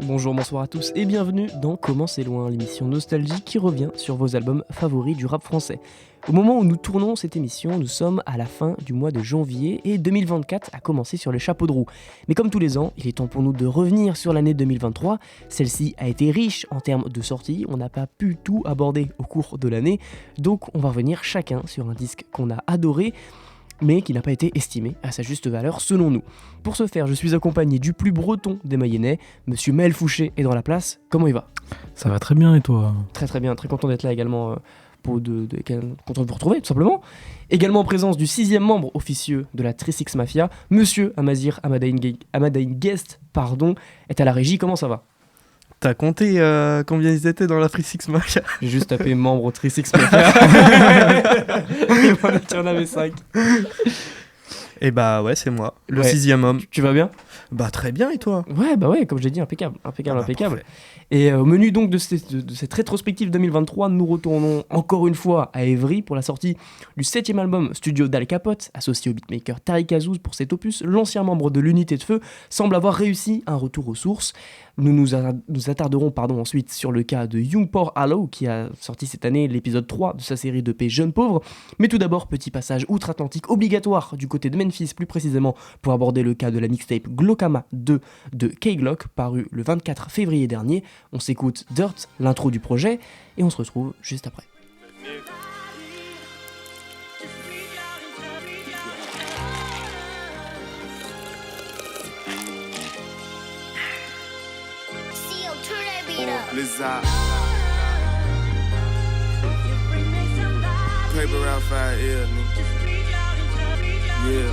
Bonjour, bonsoir à tous et bienvenue dans Comment c'est loin, l'émission nostalgie qui revient sur vos albums favoris du rap français. Au moment où nous tournons cette émission, nous sommes à la fin du mois de janvier et 2024 a commencé sur les chapeaux de roue. Mais comme tous les ans, il est temps pour nous de revenir sur l'année 2023. Celle-ci a été riche en termes de sorties, on n'a pas pu tout aborder au cours de l'année, donc on va revenir chacun sur un disque qu'on a adoré, mais qui n'a pas été estimé à sa juste valeur selon nous. Pour ce faire, je suis accompagné du plus breton des Mayennais, Monsieur Maël Fouché est dans la place. Comment il va ? Ça va très bien et toi ? Très très bien, très content d'être là également, content de vous retrouver tout simplement. Également en présence du 6e membre officieux de la 36 Mafia, Monsieur Amazir Amadain Guest, est à la régie. Comment ça va ? T'as compté combien ils étaient dans la 36 Mafia ? J'ai juste tapé membre au 36 Mafia. Et voilà, tu en avais 5. Et bah ouais, c'est moi, le Ouais. 6e homme. Tu vas bien ? Bah très bien, et toi ? Ouais, comme j'ai dit, impeccable. Parfait. Et au menu donc de cette rétrospective 2023, nous retournons encore une fois à Évry pour la sortie du 7e album studio d'Al Capote, associé au beatmaker Tariq Azouz pour cet opus. L'ancien membre de l'Unité de Feu semble avoir réussi un retour aux sources. Nous attarderons ensuite sur le cas de Young Poor Hallow qui a sorti cette année l'épisode 3 de sa série d'EP Jeunes Pauvres. Mais tout d'abord, petit passage outre-Atlantique obligatoire du côté de Memphis, plus précisément pour aborder le cas de la mixtape Glockama 2 de K-Glock, paru le 24 février dernier. On s'écoute Dirt, l'intro du projet, et on se retrouve juste après. Blizzard. Paper out 5 nigga. Yeah.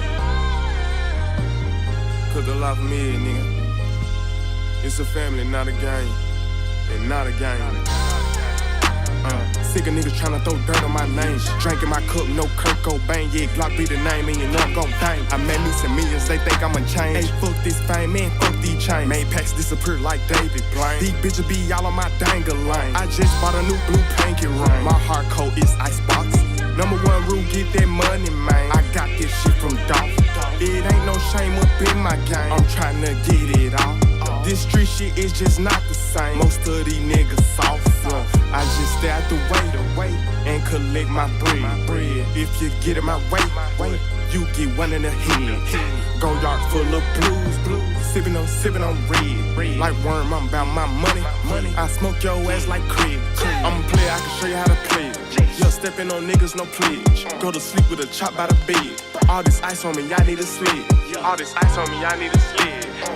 Cook a lot for me, nigga. It's a family, not a game. And not a game. Sick of niggas tryna throw dirt on my name. Drinking my cup, no Kurt Cobain. Yeah, Glock be the name, and you know I'm gon' bang. I made me some millions, they think I'ma change. Hey, fuck this fame, man, fuck these chains. Main packs disappear like David Blaine. These bitches be all on my dang-a-lane. I just bought a new blue pinky ring. My heart coat is icebox. Number one rule, get that money, man. I got this shit from Dolph. It ain't no shame up in my game. I'm tryna get it off. This street shit is just not the same. Most of these niggas soft. I just stay out the way and collect my bread. If you get in my way, you get one in the head. Go yard full of blues. Sippin' on red. Like worm, I'm about my money. I smoke your ass like Craig. I'm a player, I can show you how to play it. You're stepping on niggas, no pledge. Go to sleep with a chop by the bed. All this ice on me, I need a sled.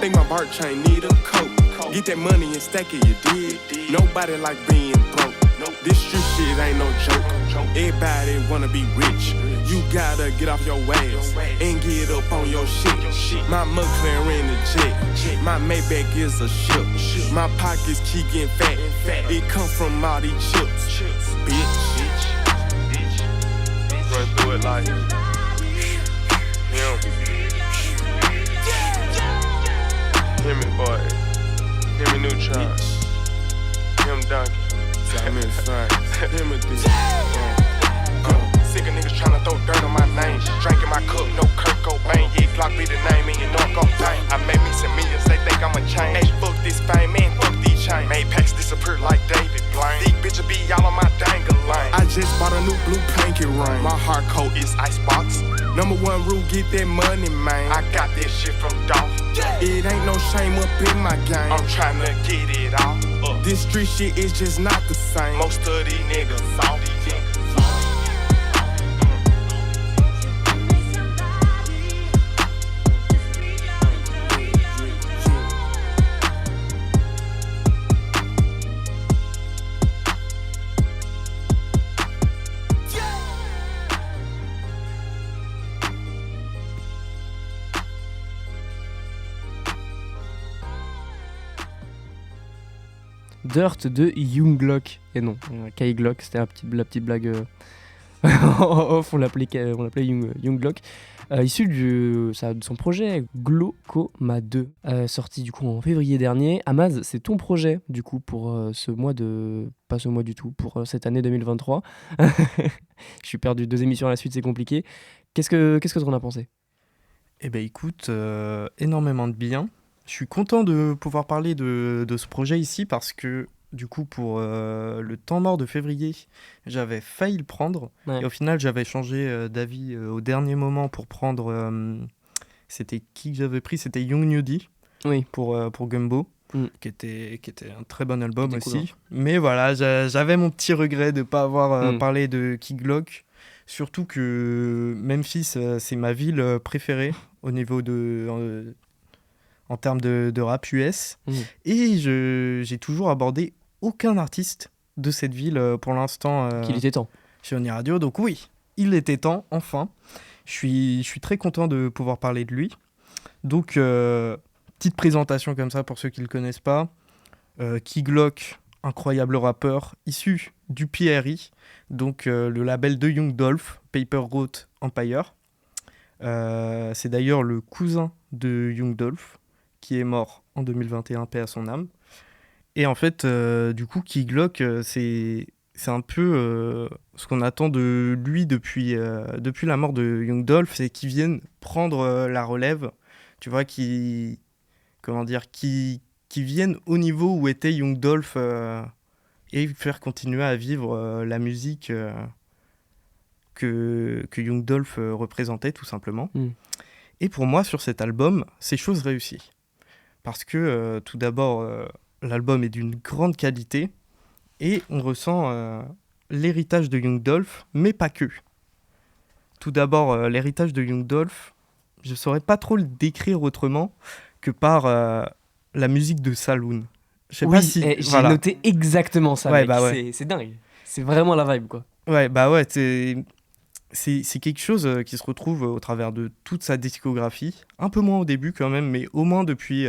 Think my bar chain need a coat. Get that money and stack it, you dig? Nobody like being broke. This street shit ain't no joke. Everybody wanna be rich. You gotta get off your ass and get up on your shit. My McLaren in the jet. My Maybach is a ship. My pockets keep getting fat. It come from all these chips. Bitch. Run through it like him. Him and boy. Him and Neutron. Him Donkey. Him and Fine. Him and this. Sick of niggas tryna throw dirt on my name. Drinking my cup, no Kurt Cobain. Yeah, Glock be the name, and you know I'm gon' bang. I made me some millions, they think I'ma change. Hey, fuck this fame, man, fuck these chains. Made packs disappear like David Blaine. These bitches be all on my dang-a-lane. I just bought a new blue pinky ring. My heart coat is icebox. Number one rule, get that money, man. I got that shit from Dolph. It ain't no shame up in my game. I'm tryna get it off. This street shit is just not the same. Most of these niggas soft. Dirt de Young Glock. Et non, K-Glock, c'était la petite blague. En off, on l'appelait Young Glock. issu de son projet Glaucoma 2, sorti du coup en février dernier. Amaz, c'est ton projet du coup pour pas ce mois du tout, pour cette année 2023. Je suis perdu, 2 émissions à la suite, c'est compliqué. Qu'est-ce que tu en as pensé? Eh ben écoute, énormément de bien. Je suis content de pouvoir parler de ce projet ici parce que du coup pour le temps mort de février, j'avais failli le prendre. Ouais. Et au final j'avais changé d'avis au dernier moment pour prendre... c'était qui que j'avais pris? C'était Young Nudie Oui. pour Gumbo. Mm. Qui était un très bon album C'était aussi. cool, Mais voilà, j'avais mon petit regret de ne pas avoir Mm. parlé de Key Glock. Surtout que Memphis, c'est ma ville préférée au niveau en termes de rap US. Mm. Et j'ai toujours abordé aucun artiste de cette ville pour l'instant Qu'il était temps. chez Oni Radio. Donc oui, il était temps, enfin. Je suis très content de pouvoir parler de lui. Donc, petite présentation comme ça pour ceux qui ne le connaissent pas. Key Glock, incroyable rappeur, issu du PRI, donc le label de Young Dolph, Paper Route Empire. C'est d'ailleurs le cousin de Young Dolph, qui est mort en 2021, paix à son âme. Et en fait, du coup, Key Glock, c'est un peu ce qu'on attend de lui depuis la mort de Young Dolph, c'est qu'il vienne prendre la relève, tu vois, qui viennent au niveau où était Young Dolph et faire continuer à vivre la musique que Young Dolph représentait tout simplement. Mm. Et pour moi, sur cet album, c'est chose réussie. Parce que tout d'abord, l'album est d'une grande qualité et on ressent l'héritage de Young Dolph, mais pas que. Tout d'abord, l'héritage de Young Dolph, je ne saurais pas trop le décrire autrement que par la musique de Saloon. Je sais pas si... j'ai voilà. noté exactement ça, Ouais, mec. bah ouais. C'est dingue. C'est vraiment la vibe, quoi. Ouais, bah ouais, c'est quelque chose qui se retrouve au travers de toute sa discographie. Un peu moins au début quand même, mais au moins depuis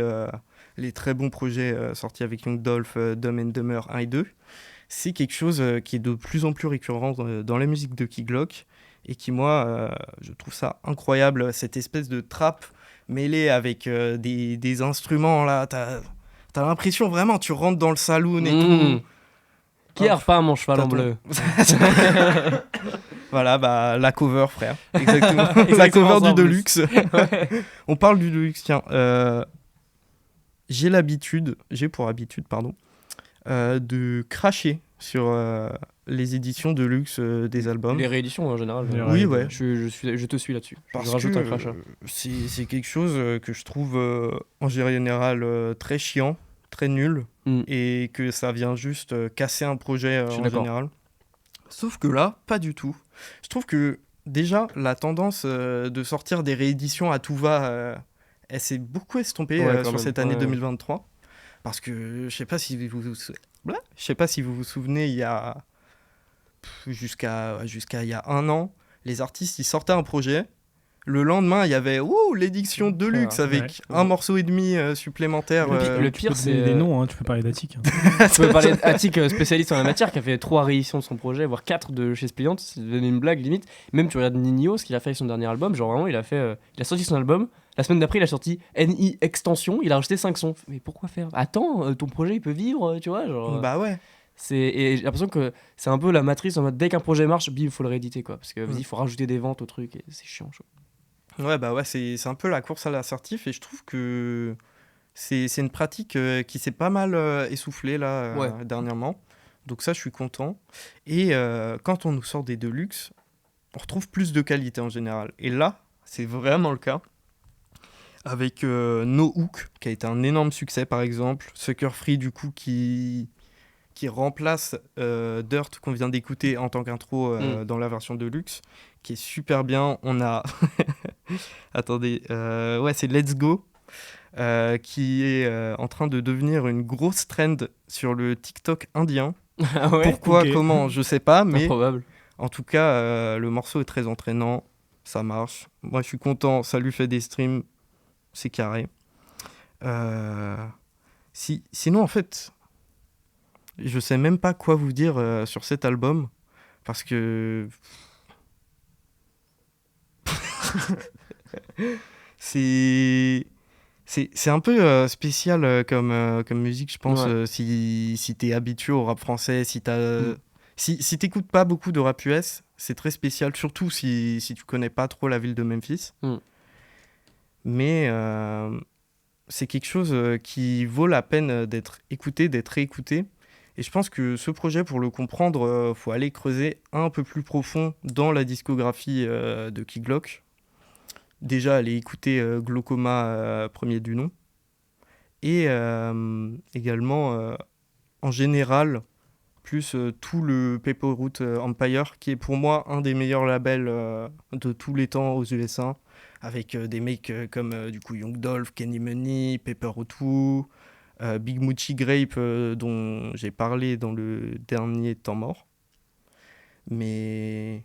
les très bons projets sortis avec Young Dolph, Dumb and Dumber 1 et 2. C'est quelque chose qui est de plus en plus récurrent dans la musique de Key Glock et qui, moi, je trouve ça incroyable, cette espèce de trap mêlée avec des instruments, là, t'as l'impression vraiment, tu rentres dans le saloon et tout. Qui a repeint mon cheval en bleu? Voilà, bah, la cover, frère. Exactement. La Exactement cover ça, du en plus. Deluxe. On parle du Deluxe, tiens. J'ai pour habitude, de cracher sur les éditions Deluxe des albums. Les rééditions en général. Oui, ouais. Je te suis là-dessus. Parce Je rajoute que un crachat. c'est quelque chose que je trouve en général très chiant, très nul, et que ça vient juste casser un projet en général. Sauf que là, pas du tout. Je trouve que déjà, la tendance de sortir des rééditions à tout va, elle s'est beaucoup estompée sur cette année 2023. Parce que je sais pas si vous vous souvenez, il y a jusqu'à il y a un an, les artistes ils sortaient un projet. Le lendemain, il y avait l'édition Deluxe avec un morceau et demi supplémentaire. Le pire, c'est des noms, hein, tu peux parler d'Attic. Hein. Tu peux parler d'Attic, spécialiste en la matière, qui a fait 3 rééditions de son projet, voire 4 de chez Spliant. C'est devenu une blague limite. Même tu regardes Nino, ce qu'il a fait avec son dernier album, genre vraiment, il a sorti son album. La semaine d'après, il a sorti NI Extension. Il a rajouté 5 sons. Mais pourquoi faire? Attends, ton projet il peut vivre, tu vois, genre. Bah ouais. Et j'ai l'impression que c'est un peu la matrice en mode dès qu'un projet marche, bim, faut le rééditer quoi. Parce que vas-y, faut rajouter des ventes au truc et c'est chiant. Ouais, bah ouais, c'est un peu la course à l'assertif et je trouve que c'est une pratique qui s'est pas mal essoufflée là dernièrement. Donc ça, je suis content. Et quand on nous sort des Deluxe, on retrouve plus de qualité en général. Et là, c'est vraiment le cas. Avec No Hook, qui a été un énorme succès par exemple. Sucker Free, du coup, qui remplace Dirt qu'on vient d'écouter en tant qu'intro dans la version Deluxe, qui est super bien. On a... Attendez, c'est Let's Go, qui est en train de devenir une grosse trend sur le TikTok indien. Ah ouais, pourquoi, comment, je sais pas, mais improbable. En tout cas, le morceau est très entraînant, ça marche. Moi, je suis content, ça lui fait des streams, c'est carré. Sinon, en fait... Je sais même pas quoi vous dire sur cet album parce que C'est un peu spécial comme musique, je pense, si t'es habitué au rap français, si t'écoutes pas beaucoup de rap US, c'est très spécial, surtout si tu connais pas trop la ville de Memphis. Mais c'est quelque chose qui vaut la peine d'être écouté, d'être réécouté. Et je pense que ce projet, pour le comprendre, faut aller creuser un peu plus profond dans la discographie de Key Glock. Déjà, aller écouter Glaucoma, premier du nom. Et également, en général, plus tout le Paperroot Empire, qui est pour moi un des meilleurs labels de tous les temps aux USA, avec des mecs comme du coup Young Dolph, Kenny Money, Paperroot Wu, Big Moochie Grape, dont j'ai parlé dans le dernier temps mort. Mais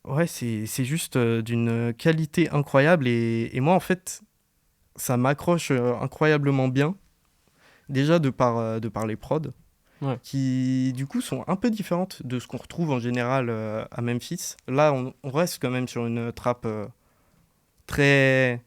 ouais, c'est juste d'une qualité incroyable. Et moi, en fait, ça m'accroche incroyablement bien. Déjà de par les prods, qui du coup sont un peu différentes de ce qu'on retrouve en général à Memphis. Là, on reste quand même sur une trappe très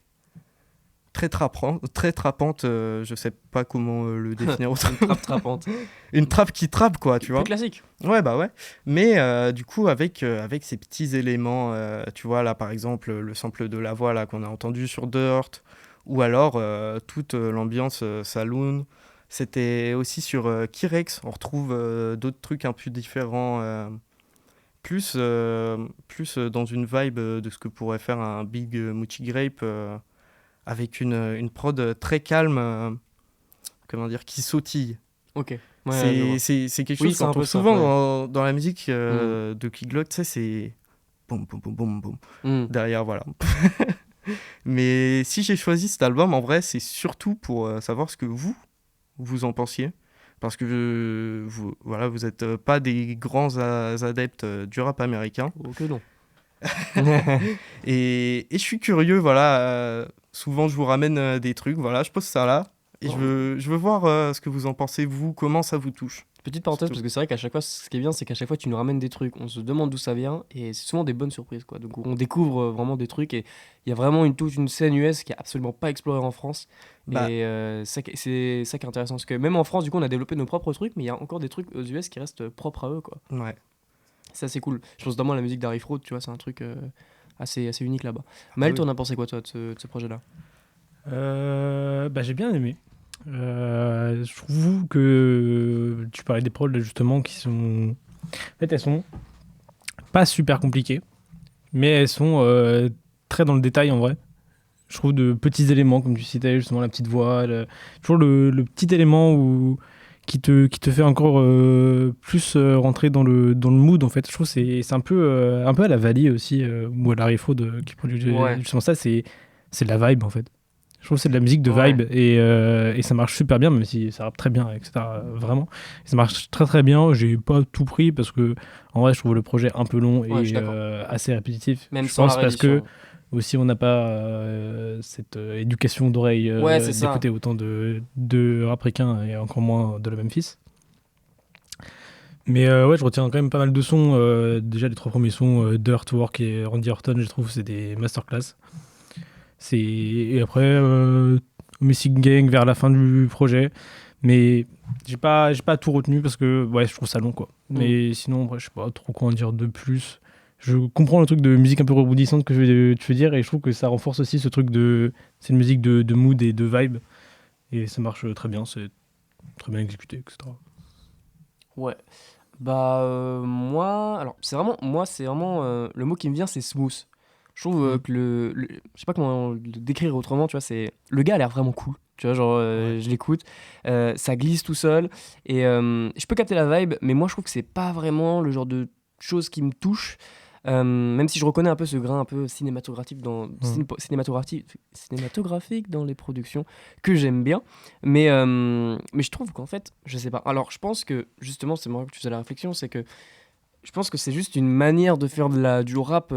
trappante, je sais pas comment le définir autrement. Une trappe trappante. Une trappe qui trappe, quoi, tu vois. C'est classique. Ouais, bah ouais. Mais du coup, avec ces petits éléments, tu vois, là, par exemple, le sample de la voix là, qu'on a entendu sur Dirt, ou alors toute l'ambiance saloon. C'était aussi sur Kirex, on retrouve d'autres trucs un peu différents, plus dans une vibe de ce que pourrait faire un Big Moochie Grape, avec une prod très calme, comment dire, qui sautille. Ok. Ouais, c'est quelque chose qu'on retrouve souvent dans la musique de Key Glock, tu sais, c'est boum, boum, boum, boum, boum, derrière, voilà. Mais si j'ai choisi cet album, en vrai, c'est surtout pour savoir ce que vous en pensiez. Parce que vous n'êtes pas des grands adeptes du rap américain. Ok, non. Et je suis curieux, voilà. Souvent, je vous ramène des trucs. Voilà, je pose ça là. Et je veux voir ce que vous en pensez, vous, comment ça vous touche. Petite parenthèse, parce que c'est vrai qu'à chaque fois, ce qui est bien, c'est qu'à chaque fois, tu nous ramènes des trucs. On se demande d'où ça vient, et c'est souvent des bonnes surprises, quoi. Donc, on découvre vraiment des trucs, et il y a vraiment toute une scène US qui est absolument pas explorée en France. Et c'est ça qui est intéressant, parce que même en France, du coup, on a développé nos propres trucs, mais il y a encore des trucs aux US qui restent propres à eux, quoi. Ouais. Ça, c'est cool. Je pense notamment à la musique d'Harry Fraud, tu vois, c'est un truc assez unique là-bas. Maël, t'en as pensé quoi, toi, de ce projet-là ? J'ai bien aimé. Je trouve que tu parlais des prods justement qui sont, en fait, elles sont pas super compliquées, mais elles sont très dans le détail en vrai. Je trouve de petits éléments, comme tu citais justement la petite voix, toujours le petit élément qui te fait encore plus rentrer dans le mood en fait. Je trouve que c'est un peu à la Valley aussi, ou à la Refraud qui produit justement ça, c'est de la vibe en fait. Je trouve que c'est de la musique de vibe et ça marche super bien, même si ça rappe très bien, etc. Vraiment. Et ça marche très très bien. J'ai pas tout pris parce que en vrai, je trouve le projet un peu long et assez répétitif. Même je sans pense la parce que réédition. aussi on n'a pas cette éducation d'oreille d'écouter autant de rap ricain et encore moins de la Memphis. Mais je retiens quand même pas mal de sons. Déjà les 3 premiers sons, Dirt, Work et Randy Orton, je trouve c'est des masterclass. Et après Missing Gang vers la fin du projet, mais j'ai pas tout retenu parce que je trouve ça long quoi. Mais sinon je sais pas trop quoi en dire de plus. Je comprends le truc de musique un peu rebondissante que tu veux dire, et je trouve que ça renforce aussi ce truc c'est une musique de mood et de vibe, et ça marche très bien, c'est très bien exécuté, etc. Ouais. Moi, c'est vraiment le mot qui me vient, c'est smooth. Je trouve que je sais pas comment le décrire autrement, tu vois, le gars a l'air vraiment cool, tu vois, genre je l'écoute, ça glisse tout seul, et je peux capter la vibe, mais moi je trouve que c'est pas vraiment le genre de choses qui me touche, même si je reconnais un peu ce grain un peu cinématographique cinématographique dans les productions que j'aime bien, mais je trouve qu'en fait, je sais pas, alors je pense que justement, c'est marrant que tu faisais la réflexion, c'est que je pense que c'est juste une manière de faire du rap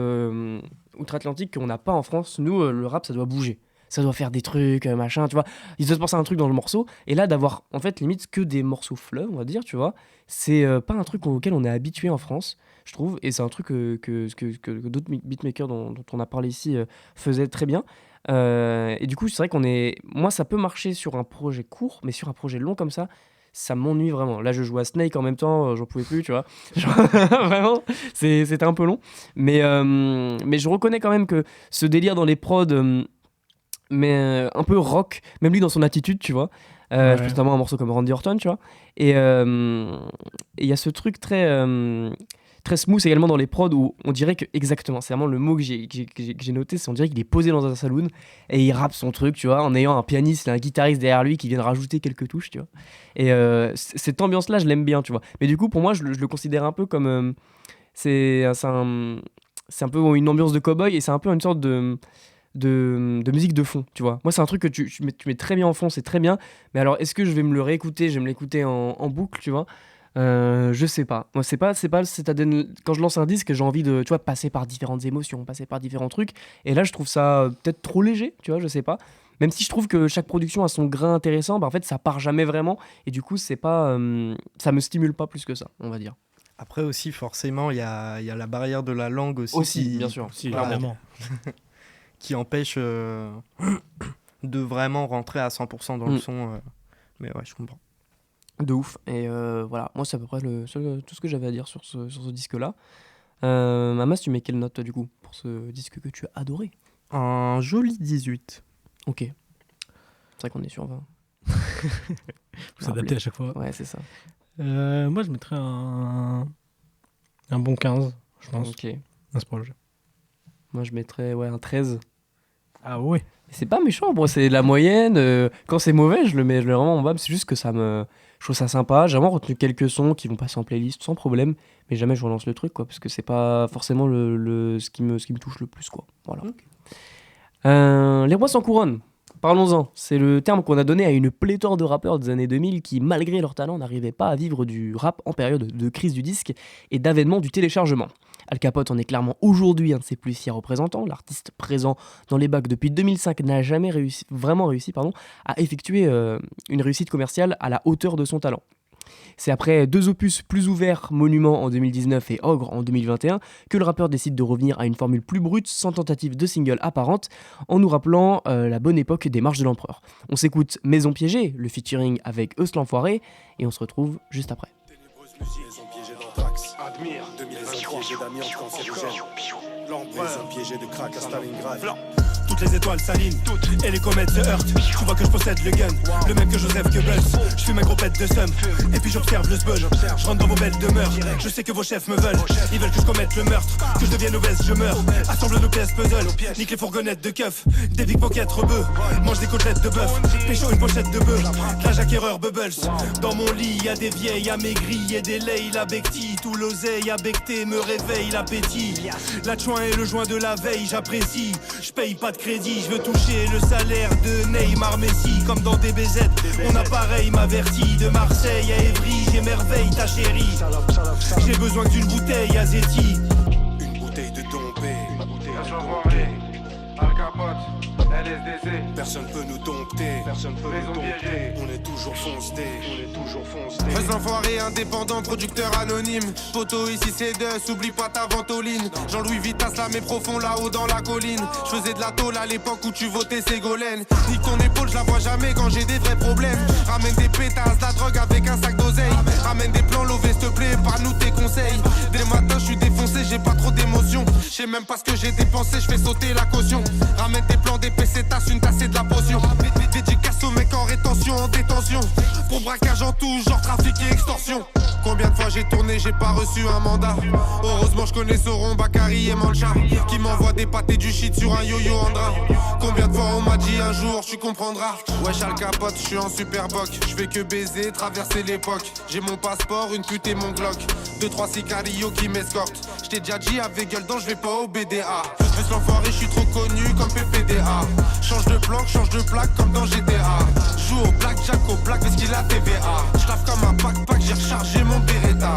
outre-Atlantique qu'on n'a pas en France. Nous, le rap, ça doit bouger. ça doit faire des trucs, machin, tu vois. Ils doivent penser à un truc dans le morceau, et là, d'avoir, en fait, limite que des morceaux fleuves, on va dire, tu vois, c'est pas un truc auquel on est habitué en France, je trouve, et c'est un truc que d'autres beatmakers dont on a parlé ici faisaient très bien. Et du coup, c'est vrai moi, ça peut marcher sur un projet court, mais sur un projet long comme ça m'ennuie vraiment. Là, je joue à Snake en même temps, j'en pouvais plus, tu vois. Vraiment, c'était un peu long. Mais je reconnais quand même que ce délire dans les prods, mais un peu rock, même lui dans son attitude, tu vois. Je pense notamment un morceau comme Randy Orton, tu vois. Et il y a ce truc très smooth également dans les prods où on dirait que, exactement, c'est vraiment le mot que j'ai noté, c'est on dirait qu'il est posé dans un saloon et il rappe son truc, tu vois, en ayant un pianiste et un guitariste derrière lui qui viennent rajouter quelques touches, tu vois. Et cette ambiance-là, je l'aime bien, tu vois. Mais du coup, pour moi, je le considère un peu comme... c'est un peu une ambiance de cow-boy et c'est un peu une sorte de musique de fond, tu vois. Moi, c'est un truc que tu mets très bien en fond, c'est très bien. Mais alors, est-ce que je vais me le réécouter, je vais me l'écouter en boucle, tu vois. Je sais pas. Moi, quand je lance un disque, j'ai envie de, tu vois, passer par différentes émotions, passer par différents trucs. Et là, je trouve ça peut-être trop léger, tu vois, je sais pas. Même si je trouve que chaque production a son grain intéressant, en fait, ça part jamais vraiment. Et du coup, c'est pas, ça me stimule pas plus que ça, on va dire. Après aussi, forcément, il y a la barrière de la langue aussi. Bien sûr. Si, vraiment. Qui empêche de vraiment rentrer à 100% dans le son. Mais ouais, je comprends. De ouf. Et voilà, moi c'est à peu près tout ce que j'avais à dire sur ce disque-là. Mamas, tu mets quelle note toi, du coup, pour ce disque que tu as adoré? Un joli 18. Ok. C'est vrai qu'on est sur 20. Vous adaptez à chaque fois. Ouais, c'est ça. Moi je mettrais un bon 15, je pense. Ok. Dans ce projet. Moi je mettrais un 13. Ah ouais. C'est pas méchant, bon, c'est la moyenne. Quand c'est mauvais, je le mets vraiment en bas. C'est juste que je trouve ça sympa. J'ai vraiment retenu quelques sons qui vont passer en playlist sans problème. Mais jamais je relance le truc, quoi. Parce que c'est pas forcément ce qui me touche le plus, quoi. Voilà. Okay. Les rois sans couronne. Parlons-en. C'est le terme qu'on a donné à une pléthore de rappeurs des années 2000 qui, malgré leur talent, n'arrivaient pas à vivre du rap en période de crise du disque et d'avènement du téléchargement. Al Capote en est clairement aujourd'hui un de ses plus fiers représentants. L'artiste présent dans les bacs depuis 2005 n'a jamais vraiment réussi à effectuer une réussite commerciale à la hauteur de son talent. C'est après 2 opus plus ouverts, Monument en 2019 et Ogre en 2021, que le rappeur décide de revenir à une formule plus brute, sans tentative de single apparente, en nous rappelant la bonne époque des Marches de l'Empereur. On s'écoute Maison piégée, le featuring avec Eus l'Enfoiré, et on se retrouve juste après. Maison piégée d'anthrax. Admire. 2023. Piégée d'amiante cancérigène. Maison piégée de crack à Stalingrad. Toutes les étoiles s'alignent, et les comètes se heurtent. Tu vois que je possède le gun, le même que Joseph Goebbels. Je fume un gros pet de somme, et puis j'observe le sbud. Je rentre dans vos belles demeures, je sais que vos chefs me veulent. Ils veulent que je commette le meurtre, que je devienne obèse, je meurs. Assemble nos pièces puzzle, nique les fourgonnettes de keuf. Des pickpockets rebeux, mange des côtelettes de bœuf. Pécho une pochette de bœuf, l'âge acquéreur Bubbles. Dans mon lit, y'a des vieilles amaigries et des lays, la bectie. Tout l'oseille à becté me réveille l'appétit. La chouin et le joint de la veille, j'apprécie. Je paye pas de crédit, je veux toucher le salaire de Neymar Messi. Comme dans DBZ, mon appareil m'avertit. De Marseille à Évry, j'émerveille ta chérie. J'ai besoin d'une bouteille à Zeti. Une bouteille de dompé. Al Capote, LSDC. Personne peut nous dompter. Personne peut nous dompter. On est toujours foncé. Fais enfoiré, indépendant, producteur anonyme. Poto ici c'est Deus, oublie pas ta ventoline. Jean-Louis Vuitton, là mais profond là-haut dans la colline. Je faisais de la tôle à l'époque où tu votais Ségolène. Nique ton épaule, je la vois jamais quand j'ai des vrais problèmes. Ramène des pétasses, la drogue avec un sac d'oseille. Ramène des plans lovés, s'il te plaît, pas nous tes conseils. Dès le matin, je suis défoncé, j'ai pas trop d'émotion. Je sais même pas ce que j'ai dépensé, je fais sauter la caution. Ramène des plans, des PC, tasse une tasse et de la potion. Dédicace au mec en rétention, en détention. Pour braquage en tout, genre trafic et extorsion. Combien de fois j'ai tourné, j'ai pas reçu un mandat. Heureusement je connais Sauron, Bakary et Mancha, qui m'envoient des pâtés du shit sur un yo-yo en drap. Combien de fois on m'a dit un jour, tu comprendras. Wesh Al Capote, je suis en superboc. Je fais que baiser, traverser l'époque. J'ai mon passeport, une pute et mon Glock. 2-3 sicarios qui m'escortent. J't'ai déjà dit avec gueule d'ange, je vais pas au BDA. Juste l'enfoiré, je suis trop connu comme PPDA. Change de planque, change de plaque comme dans GTA. Joue au blackjack, au black, parce qu'il a TVA. J'taffe comme un backpack, j'ai rechargé mon Beretta.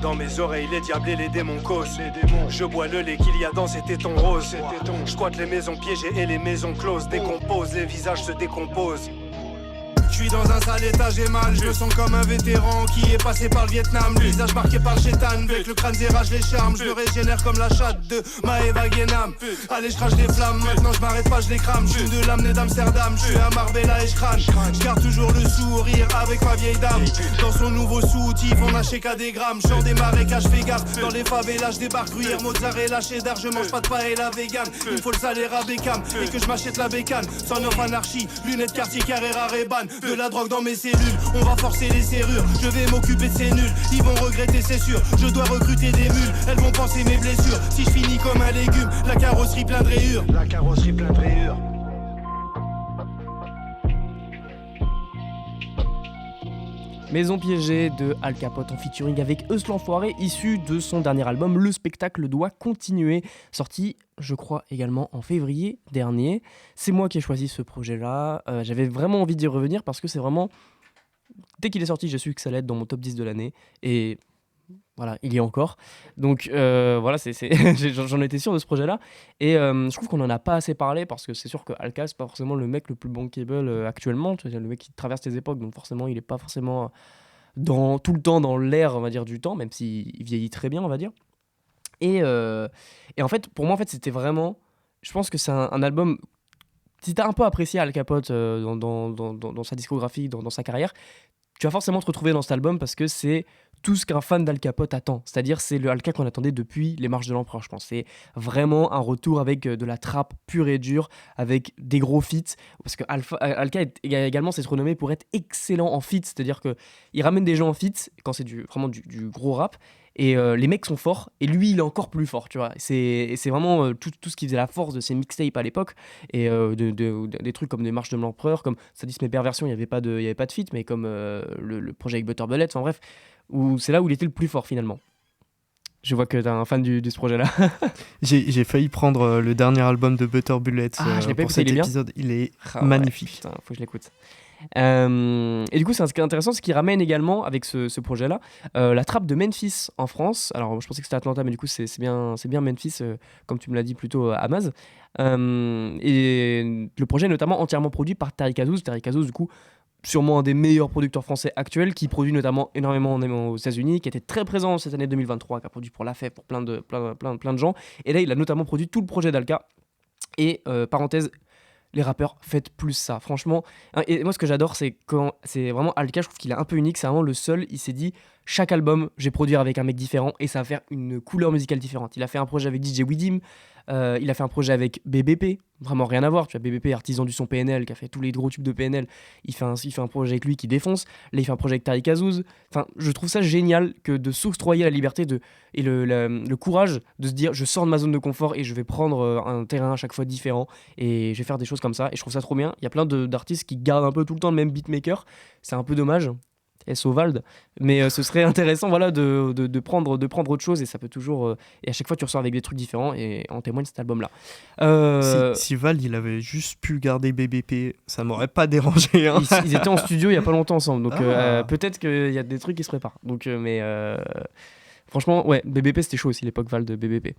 Dans mes oreilles, les diables et les démons causent. Je bois le lait qu'il y a dans ces tétons roses. Je squatte les maisons piégées et les maisons closes. Décompose, les visages se décomposent. Je suis dans un sale état, j'ai mal. Je me sens comme un vétéran qui est passé par le Vietnam. Le visage marqué par le chétan, avec le crâne zérage les charmes. Je me régénère comme la chatte de Maëva Guénam. Allez, je crache des flammes, maintenant je m'arrête pas, je les crame. Je suis de l'âme d'Amsterdam, je suis à Marbella et je crâne. Je garde toujours le sourire avec ma vieille dame. Dans son nouveau soutif, on achète qu'à des grammes. Chant des marécages, fais gaffe. Dans les favelas, je débarque, gruyère, mozzarella, cheddar. Je mange pas de paella vegan. Il me faut le salaire à Beckham et que je m'achète la bécane. Son offre anarchie, lunettes quartier Carrera Reban. De la drogue dans mes cellules, on va forcer les serrures. Je vais m'occuper de ces nuls, ils vont regretter c'est sûr. Je dois recruter des mules, elles vont penser mes blessures. Si je finis comme un légume, la carrosserie plein de rayures. La carrosserie plein de rayures. Maison piégée de Al Capote en featuring avec Eus l'Enfoiré, issu de son dernier album Le spectacle doit continuer, sorti je crois également en février dernier. C'est moi qui ai choisi ce projet-là, j'avais vraiment envie d'y revenir parce que c'est vraiment... Dès qu'il est sorti, j'ai su que ça allait être dans mon top 10 de l'année, et voilà, il y est encore. Donc voilà, j'en étais sûr de ce projet-là, et je trouve qu'on en a pas assez parlé, parce que c'est sûr que Alka, c'est pas forcément le mec le plus bankable actuellement, tu vois, le mec qui traverse les époques, donc forcément il est pas forcément tout le temps dans l'air, on va dire, du temps, même s'il vieillit très bien, on va dire. Et en fait, pour moi, en fait, c'était vraiment... Je pense que c'est un album... Si t'as un peu apprécié Al Capote dans sa discographie, dans sa carrière, tu vas forcément te retrouver dans cet album parce que c'est tout ce qu'un fan d'Al Capote attend. C'est-à-dire, c'est le Alka qu'on attendait depuis Les Marches de l'Empereur, je pense. C'est vraiment un retour avec de la trappe pure et dure, avec des gros feats. Parce que Alka a également cette renommée pour être excellent en feats. C'est-à-dire qu'il ramène des gens en feats quand c'est vraiment du gros rap. Et les mecs sont forts, et lui il est encore plus fort, tu vois. C'est vraiment tout ce qui faisait la force de ses mixtapes à l'époque, et des trucs comme des Marches de l'Empereur, comme Sadisme et Perversion, il n'y avait pas de feat, mais comme le projet avec Butter Bullet, enfin bref, c'est là où il était le plus fort finalement. Je vois que t'es un fan de ce projet-là. J'ai failli prendre le dernier album de Butter Bullet je l'ai pas pour écouté, cet il est bien. épisode, il est magnifique. Ouais, putain, faut que je l'écoute. Et du coup, ce qui est intéressant, c'est qu'il ramène également avec ce projet-là la trappe de Memphis en France. Alors, je pensais que c'était Atlanta, mais du coup, c'est bien Memphis, comme tu me l'as dit plutôt à Amaz. Et le projet est notamment entièrement produit par Tariq Azouz. Tariq Azouz, du coup, sûrement un des meilleurs producteurs français actuels, qui produit notamment énormément aux États-Unis, qui était très présent cette année 2023, qui a produit pour La Fève, pour plein de gens. Et là, il a notamment produit tout le projet d'Alka. Et parenthèse, les rappeurs, faites plus ça, franchement. Et moi, ce que j'adore, c'est quand c'est vraiment Alka, je trouve qu'il est un peu unique, c'est vraiment le seul. Il s'est dit, chaque album, je vais produire avec un mec différent et ça va faire une couleur musicale différente. Il a fait un projet avec DJ Widim, il a fait un projet avec BBP, vraiment rien à voir. Tu vois, BBP, artisan du son PNL, qui a fait tous les gros tubes de PNL. Il fait un projet avec lui qui défonce. Là, il fait un projet avec Tariq Azouz. Enfin, je trouve ça génial que de s'octroyer la liberté et le courage de se dire, je sors de ma zone de confort et je vais prendre un terrain à chaque fois différent et je vais faire des choses comme ça. Et je trouve ça trop bien. Il y a plein d'artistes qui gardent un peu tout le temps le même beatmaker. C'est un peu dommage. Sovald, mais ce serait intéressant, voilà, de prendre autre chose, et ça peut toujours et à chaque fois tu ressors avec des trucs différents, et en témoigne cet album là. Si Vald il avait juste pu garder BBP, ça m'aurait pas dérangé, hein. Ils étaient en studio il y a pas longtemps ensemble, donc peut-être qu'il y a des trucs qui se préparent, donc mais franchement ouais, BBP c'était chaud aussi, l'époque Vald de BBP.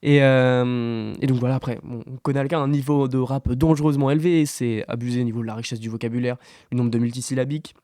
Et donc voilà, après on connaît Alka, un niveau de rap dangereusement élevé, c'est abusé au niveau de la richesse du vocabulaire, le nombre de multisyllabiques.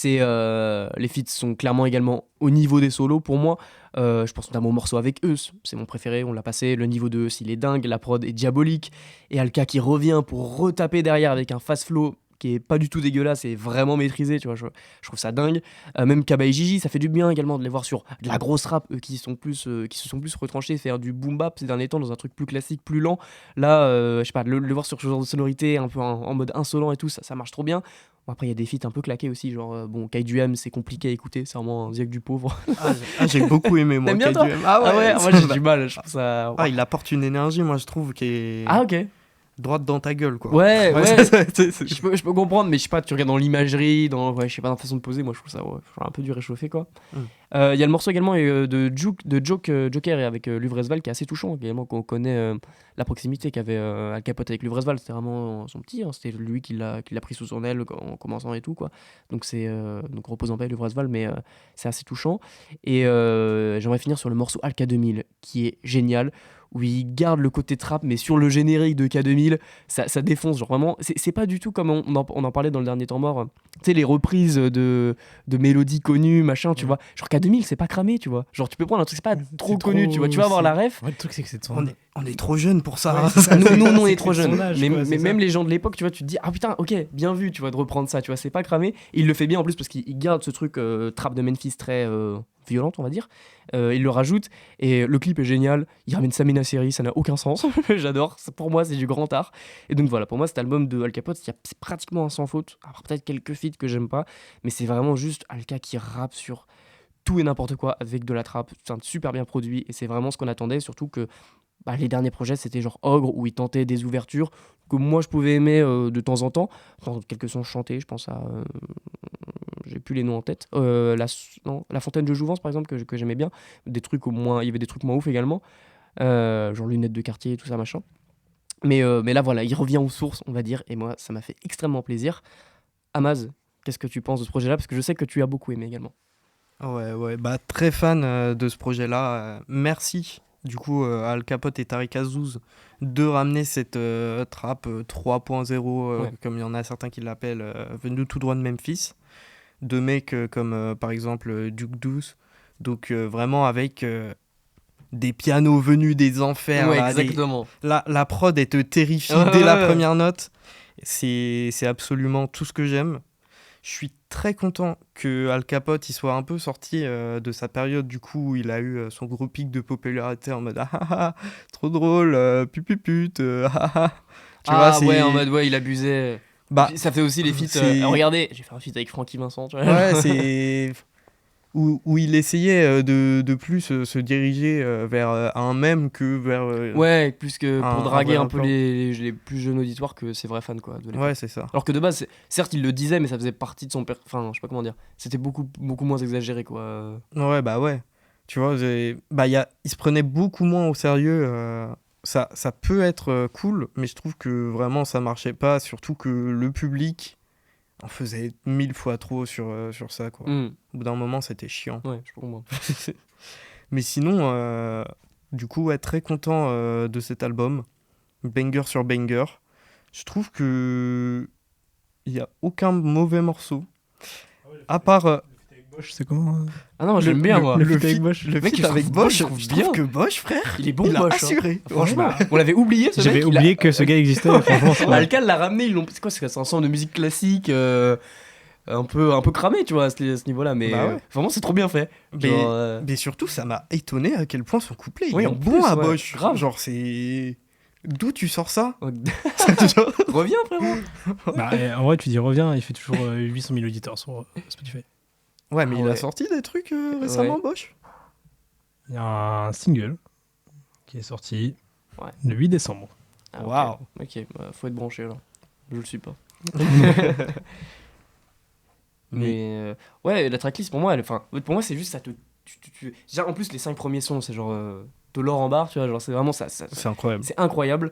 Les feats sont clairement également au niveau des solos pour moi. Je pense notamment au morceau avec Eus, c'est mon préféré, on l'a passé. Le niveau de Eus il est dingue, la prod est diabolique, et Alka qui revient pour retaper derrière avec un fast flow qui est pas du tout dégueulasse, c'est vraiment maîtrisé, tu vois, je trouve ça dingue. Même Kaba et Gigi, ça fait du bien également de les voir sur de la grosse rap, qui se sont plus retranchés, faire du boom bap ces derniers temps dans un truc plus classique, plus lent. Là, je sais pas, le voir sur ce genre de sonorité, un peu en mode insolent et tout, ça marche trop bien. Bon, après, il y a des feats un peu claqués aussi, genre Kaidu M, c'est compliqué à écouter, c'est vraiment un ziac du pauvre. J'ai beaucoup aimé, moi, Kaidu M. Ah ouais, moi j'ai du mal, je trouve ça... il apporte une énergie, moi je trouve, qui est... Ah ok. droite dans ta gueule, quoi. Ouais, c'est- je peux comprendre, mais je sais pas, tu regardes dans l'imagerie, dans je sais pas, dans la façon de poser, moi je trouve ça un peu du réchauffé, quoi. Il y a le morceau également de Joker et avec Luvresval qui est assez touchant également, qu'on connaît la proximité qu'avait Al Capote avec Luvresval. C'était vraiment son petit, hein, c'était lui qui l'a pris sous son aile en commençant et tout, quoi. Donc donc repose en paix Luvresval, mais c'est assez touchant. Et j'aimerais finir sur le morceau Al K2000 qui est génial, où il garde le côté trap, mais sur le générique de K2000, ça défonce, genre vraiment, c'est pas du tout comme on en parlait dans le dernier temps mort, tu sais, les reprises de mélodies connues, machin, tu vois, genre K2000, c'est pas cramé, tu vois, genre tu peux prendre un truc, c'est pas trop connu, tu vois, tu vas avoir la ref. Ouais, le truc, c'est que c'est de son... On est trop jeunes pour ça. Ouais, hein. c'est ça. Nous, on est C'est trop de son jeunes, âge, mais, quoi, mais c'est même ça. les gens de l'époque, tu vois, tu te dis, ah putain, ok, bien vu, tu vois, de reprendre ça, tu vois, c'est pas cramé. Et il le fait bien en plus parce qu'il garde ce truc trap de Memphis très violente, on va dire. Il le rajoute et le clip est génial. Il ramène Samina Seri, ça n'a aucun sens. J'adore. Pour moi, c'est du grand art. Et donc voilà, pour moi, cet album de Al Capote, c'est pratiquement un sans faute. Alors peut-être quelques feats que j'aime pas, mais c'est vraiment juste Alka qui rappe sur tout et n'importe quoi avec de la trap. C'est super bien produit et c'est vraiment ce qu'on attendait. Surtout que les derniers projets, c'était genre Ogre où il tentait des ouvertures que moi je pouvais aimer de temps en temps. Enfin, quelques sons chantés, je pense à. J'ai plus les noms en tête. La Fontaine de Jouvence, par exemple, que j'aimais bien. Des trucs au moins. Il y avait des trucs moins ouf également. Genre Lunettes de quartier et tout ça, machin. Mais là, voilà, il revient aux sources, on va dire. Et moi, ça m'a fait extrêmement plaisir. Amaz, qu'est-ce que tu penses de ce projet-là? Parce que je sais que tu as beaucoup aimé également. Ouais, bah très fan de ce projet-là. Merci du coup à Al Capote et Tariq Azouz de ramener cette trap 3.0, Ouais. comme il y en a certains qui l'appellent, venu tout droit de Memphis, de mecs comme par exemple Duke Deuce, donc vraiment avec des pianos venus des enfers, Ouais, là, exactement. la prod elle te terrifie Ouais, dès la ouais. première note. C'est absolument tout ce que j'aime. Je suis très content que Al Capote il soit un peu sorti de sa période du coup où il a eu son gros pic de popularité en mode trop drôle, pupupute, tu vois, c'est Ouais, en mode, ouais, il abusait. bah Et puis, ça fait aussi les feats. c'est- Regardez, j'ai fait un feat avec Francky Vincent, tu vois. ouais, c'est où il essayait de plus se diriger vers un mème que vers Ouais, plus que pour Un draguer vrai un peu rapport. les plus jeunes auditoires que ses vrais fans, quoi. De l'époque. ouais, c'est ça. Alors que de base, certes, il le disait, mais ça faisait partie de son. Enfin, je sais pas comment dire. C'était beaucoup moins exagéré, quoi. Ouais, bah ouais. Tu vois, il se prenait beaucoup moins au sérieux. Ça peut être cool, mais je trouve que vraiment ça marchait pas. Surtout que le public en faisait 1000 fois trop sur ça, quoi. Hmm. Au bout d'un moment, c'était chiant. Ouais, je peux comprendre. Mais sinon, du coup, ouais, très content de cet album. Banger sur banger. Je trouve que il y a aucun mauvais morceau. À part. Bosch, c'est comment Ah non, j'aime bien, moi. le Le feat avec feat- Bosch. le Mec, feat je avec trouve Bosch, je trouve je bien. trouve que Bosch, frère, Il est bon, il a Bosch, hein. assuré. Franchement. On l'avait oublié, ce J'avais mec. oublié que ce gars existait, franchement. c'est vrai. Alcal l'a ramené, c'est quoi, c'est un ensemble de musique classique un peu cramé, tu vois, à ce niveau-là, mais Bah ouais. vraiment c'est trop bien fait. Mais, Genre, mais surtout, ça m'a étonné à quel point son couplet il Oui, est en bon plus, à ouais, Bosch. grave. Genre, c'est. D'où tu sors ça? euh, reviens, frérot. Bah, en vrai, tu dis reviens, il fait toujours 800 000 auditeurs sur Spotify. Ouais, mais Ah il a ouais. sorti des trucs récemment, Ouais. Bosch? Il y a un single qui est sorti Ouais. le 8 décembre. Ah, ok. Waouh. Ok, bah, faut être branché alors. Je le suis pas. Mais- Mais ouais, la tracklist pour moi, pour moi c'est juste ça te. Déjà, en plus, les 5 premiers sons, c'est genre de l'or en barre, tu vois, genre c'est vraiment ça. C'est incroyable. C'est incroyable.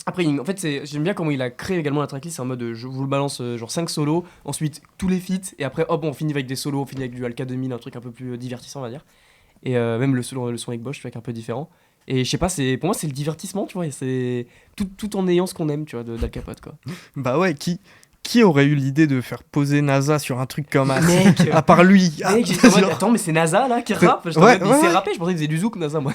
Après, en fait, j'aime bien comment il a créé également la tracklist. C'est en mode, je vous le balance genre 5 solos, ensuite tous les feats, et après, hop, on finit avec des solos, on finit avec du Alka 2000, un truc un peu plus divertissant, on va dire. Et même le son avec Bosch, tu vois, qui est un peu différent. Et je sais pas, pour moi, c'est le divertissement, tu vois, et c'est tout en ayant ce qu'on aime, tu vois, d'Al Capote, quoi. Bah ouais, qui aurait eu l'idée de faire poser NASA sur un truc comme ça? Mec, À part lui. mec, j'étais en mode, attends, mais c'est NASA là qui rappe? J'étais en Ouais, mode, il ouais, sait ouais. rapper, je pensais qu'il faisait du zouk, NASA, moi.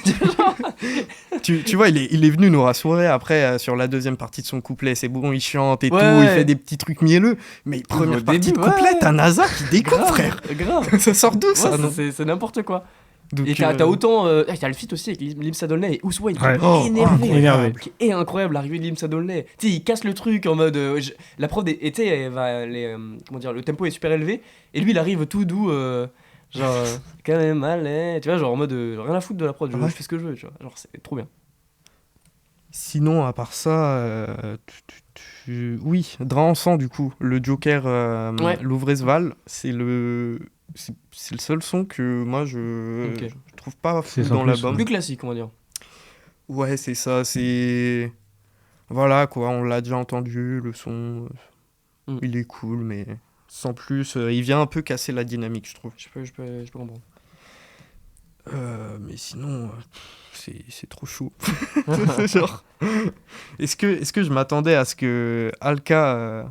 Tu vois, il est venu nous rassurer après sur la deuxième partie de son couplet. C'est bon, il chante et Ouais, tout, il ouais. fait des petits trucs mielleux. Mais première Au partie début, de couplet, ouais. t'as NASA qui découpe, Grave, frère. grave. Ça sort d'où ça? Ouais, non c'est n'importe quoi. Donc, Et t'as autant. T'as le feat aussi avec Limsa Dolnay et Ousway, qui Ouais. est Oh, énervé. énervé. Qui est incroyable, l'arrivée de Limsa Dolnay. Tu sais, il casse le truc en mode. La prod, tu sais, comment dire, le tempo est super élevé. Et lui, il arrive tout doux. Genre, quand même, allez. Tu vois, genre en mode. Rien à foutre de la prod, je Ouais. fais ce que je veux, tu vois. Genre, c'est trop bien. Sinon, à part ça, oui, Dransan, du coup, le Joker Louvresval, c'est le seul son que moi je trouve pas fou dans l'album. Plus classique, on va dire. Ouais, c'est ça, c'est... Voilà, quoi, on l'a déjà entendu, le son, il est cool, mais sans plus, il vient un peu casser la dynamique, je trouve. Je peux comprendre. Mais sinon, c'est trop chaud. Genre, est-ce que je m'attendais à ce que Alka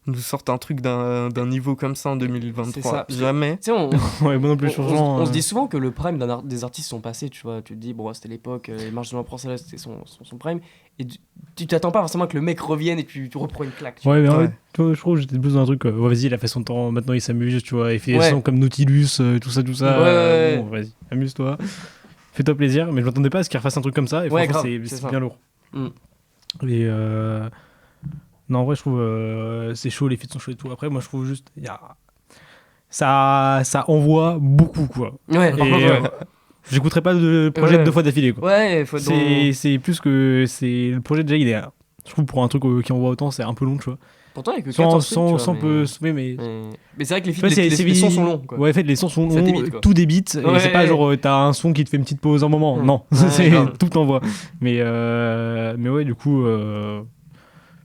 nous sorte un truc d'un niveau comme ça en 2023? Ça, jamais. Tu sais, Ouais, moi non plus, on se dit souvent que le prime des artistes sont passés, tu vois. Tu te dis, bon, c'était l'époque, les marches de l'empereur Céleste, c'était son prime. Et tu t'attends pas forcément que le mec revienne et tu reprends une claque. Ouais, mais en fait, tu vois, je trouve que j'étais plus dans un truc. Vas-y, il a fait son temps, maintenant il s'amuse, tu vois. Il fait des sons comme Nautilus, tout ça. Ouais. Bon, vas-y, amuse-toi. Fais-toi plaisir. Mais je m'attendais pas à ce qu'il refasse un truc comme ça. Et franchement, c'est bien lourd. Et non, en vrai, je trouve c'est chaud, les feats sont chauds et tout. Après, moi, je trouve juste. Ça envoie beaucoup, quoi. Ouais, et j'écouterai pas de projet 2 fois d'affilée, quoi. Ouais, c'est plus que. Le projet, déjà, il est. Je trouve pour un truc qui envoie autant, c'est un peu long, tu vois. Pourtant, il y a que 14 mais c'est vrai que les sons sont longs, quoi. Ouais, en fait, les sons sont longs, tout débite. Ouais, et c'est pas genre, t'as un son qui te fait une petite pause un moment. Non, c'est tout envoie. Mais ouais, du coup,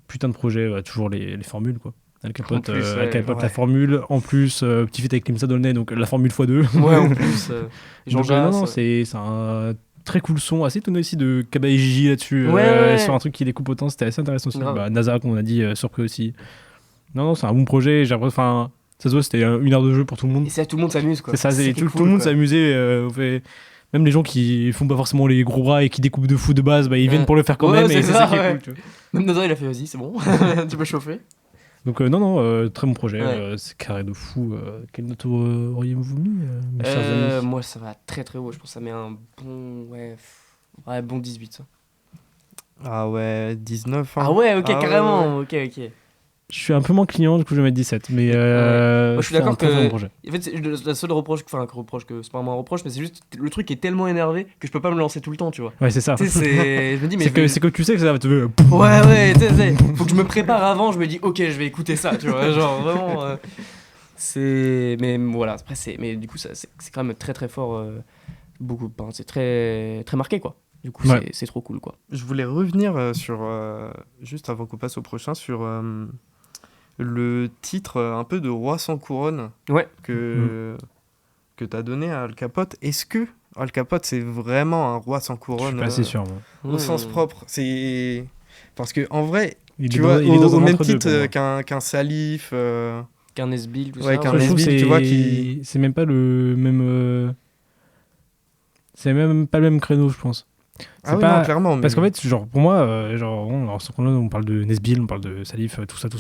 putain de projet, toujours les formules, quoi. Al Capote, la formule, en plus, petit feat avec Limsa Dolnay, donc la formule x2. Ouais, en plus. Non, c'est un très cool son, assez étonné aussi de Kaba et Gigi là-dessus, sur un truc qui les coupe autant, c'était assez intéressant aussi. NASA, comme on a dit, surpris aussi. Non, c'est un bon projet, j'ai l'impression, enfin, ça se voit, c'était 1 heure de jeu pour tout le monde. Et c'est tout le monde s'amuse, quoi. C'est ça, tout le monde s'est amusé, même les gens qui font pas forcément les gros bras et qui découpent de fou de base, ils viennent pour le faire quand même, et c'est ça qui est cool, tu vois. Même NASA, il a fait, vas-y, c'est bon, tu peux chauffer. Donc très bon projet, c'est carré de fou. Quelle note auriez-vous mis, mes chers amis? Moi, ça va très très haut, je pense que ça met un bon... bon 18. Ça. Ah ouais, 19. Hein. Ah ouais, ok, carrément, ok. Je suis un peu moins client, du coup je vais mettre 17, mais moi, je suis d'accord que... bon projet. En fait, la seule reproche, que c'est pas vraiment un reproche, mais c'est juste le truc est tellement énervé que je peux pas me lancer tout le temps, tu vois. Ouais, c'est ça. Je me dis, mais c'est que tu sais que ça va te... Ouais, faut que je me prépare avant, je me dis, ok, je vais écouter ça, tu vois, genre vraiment... Mais voilà, après, mais du coup, c'est quand même très très fort, beaucoup, c'est très, très marqué, quoi. Du coup, c'est trop cool, quoi. Je voulais revenir sur, juste avant qu'on passe au prochain, sur le titre un peu de Roi sans couronne que t'as donné à Al Capote. Est-ce que Al Capote, c'est vraiment un roi sans couronne? Je suis pas assez sûr, moi. Au sens propre. Parce qu'en vrai, tu vois, au même titre qu'un Salif... qu'un Nesbill, tout ça. Ouais, qu'un Nesbill, tu vois, qui... C'est même pas le même... C'est même pas le même créneau, je pense. Ah pas... oui, non, clairement. Parce qu'en fait, genre, pour moi, on parle de Nesbill, on parle de Salif, tout ça.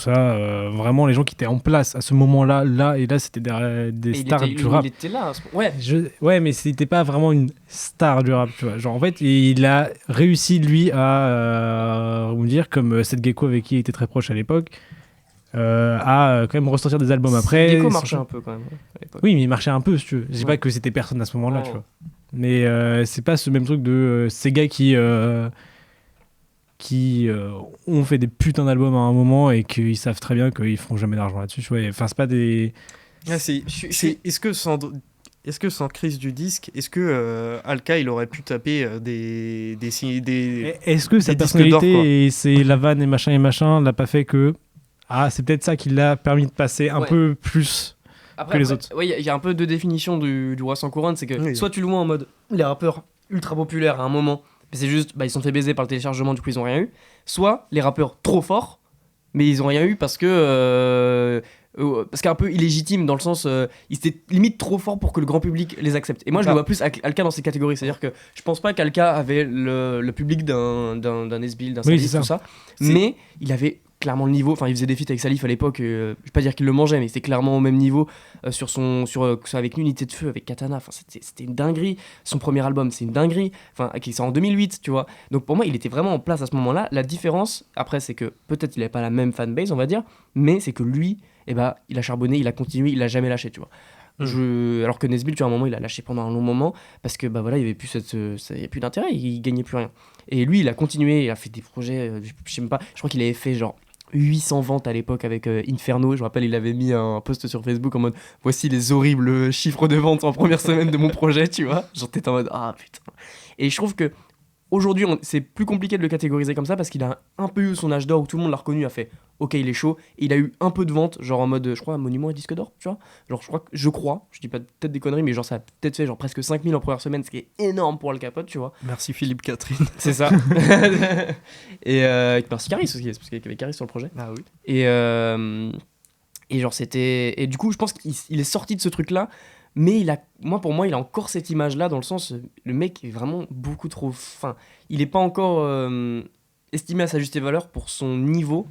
Vraiment, les gens qui étaient en place à ce moment-là, c'était des stars du rap. Il était là. Ouais. Ouais, mais c'était pas vraiment une star du rap, tu vois. Genre, en fait, il a réussi, lui, à dire, comme Seth Gecko, avec qui il était très proche à l'époque, à quand même ressortir des albums après. Gecko marchait un peu, quand même, à l'époque. Oui, mais il marchait un peu, si tu veux. Je dis pas que c'était personne à ce moment-là, tu vois. Mais c'est pas ce même truc de ces gars qui ont fait des putains d'albums à un moment et qu'ils savent très bien qu'ils feront jamais d'argent là-dessus. Enfin, c'est pas des... Est-ce que sans crise du disque, est-ce que Alka, il aurait pu taper des est-ce que sa personnalité et ses la vanne et machin l'a pas fait que... Ah, c'est peut-être ça qui l'a permis de passer un peu plus... Après, les autres. Il y a un peu deux définitions du roi sans couronne, c'est que soit tu le vois en mode les rappeurs ultra populaires à un moment, mais c'est juste ils sont fait baiser par le téléchargement, du coup ils ont rien eu, soit les rappeurs trop forts, mais ils ont rien eu parce qu'un peu illégitime dans le sens ils étaient limite trop forts pour que le grand public les accepte. Et moi je le vois plus Alka dans ces catégories, c'est-à-dire que je pense pas qu'Alka avait le public d'un Nesbill, d'un Salif, tout ça, mais il avait clairement le niveau, enfin il faisait des feats avec Salif à l'époque, je vais pas dire qu'il le mangeait, mais c'était clairement au même niveau avec l'unité de feu, avec Katana, enfin c'était une dinguerie. Son premier album, c'est une dinguerie, enfin qui sort en 2008, tu vois. Donc pour moi, il était vraiment en place à ce moment-là. La différence après, c'est que peut-être il avait pas la même fanbase, on va dire, mais c'est que lui, il a charbonné, il a continué, il a jamais lâché, tu vois. Alors que Nesbill, tu vois, à un moment, il a lâché pendant un long moment parce que bah voilà, il n'y avait plus plus d'intérêt, il gagnait plus rien. Et lui, il a continué, il a fait des projets, je sais même pas, je crois qu'il avait fait genre 800 ventes à l'époque avec Inferno. Je me rappelle, il avait mis un post sur Facebook en mode voici les horribles chiffres de vente en première semaine de mon projet, tu vois. Genre, t'étais en mode ah putain. Et je trouve que aujourd'hui, c'est plus compliqué de le catégoriser comme ça parce qu'il a un peu eu son âge d'or où tout le monde l'a reconnu, a fait ok, il est chaud. Et il a eu un peu de vente, genre en mode, je crois, un monument et disque d'or, tu vois. Genre, je dis pas peut-être des conneries, mais genre ça a peut-être fait genre presque 5000 en première semaine, ce qui est énorme pour Al Capote, tu vois. Merci Philippe Catherine. C'est ça. Et merci Caris aussi, parce qu'il y avait Caris sur le projet. Ah oui. Et genre, c'était. Et du coup, je pense qu'il est sorti de ce truc-là. Mais pour moi, il a encore cette image-là, dans le sens, le mec est vraiment beaucoup trop fin. Il n'est pas encore estimé à sa juste valeur pour son niveau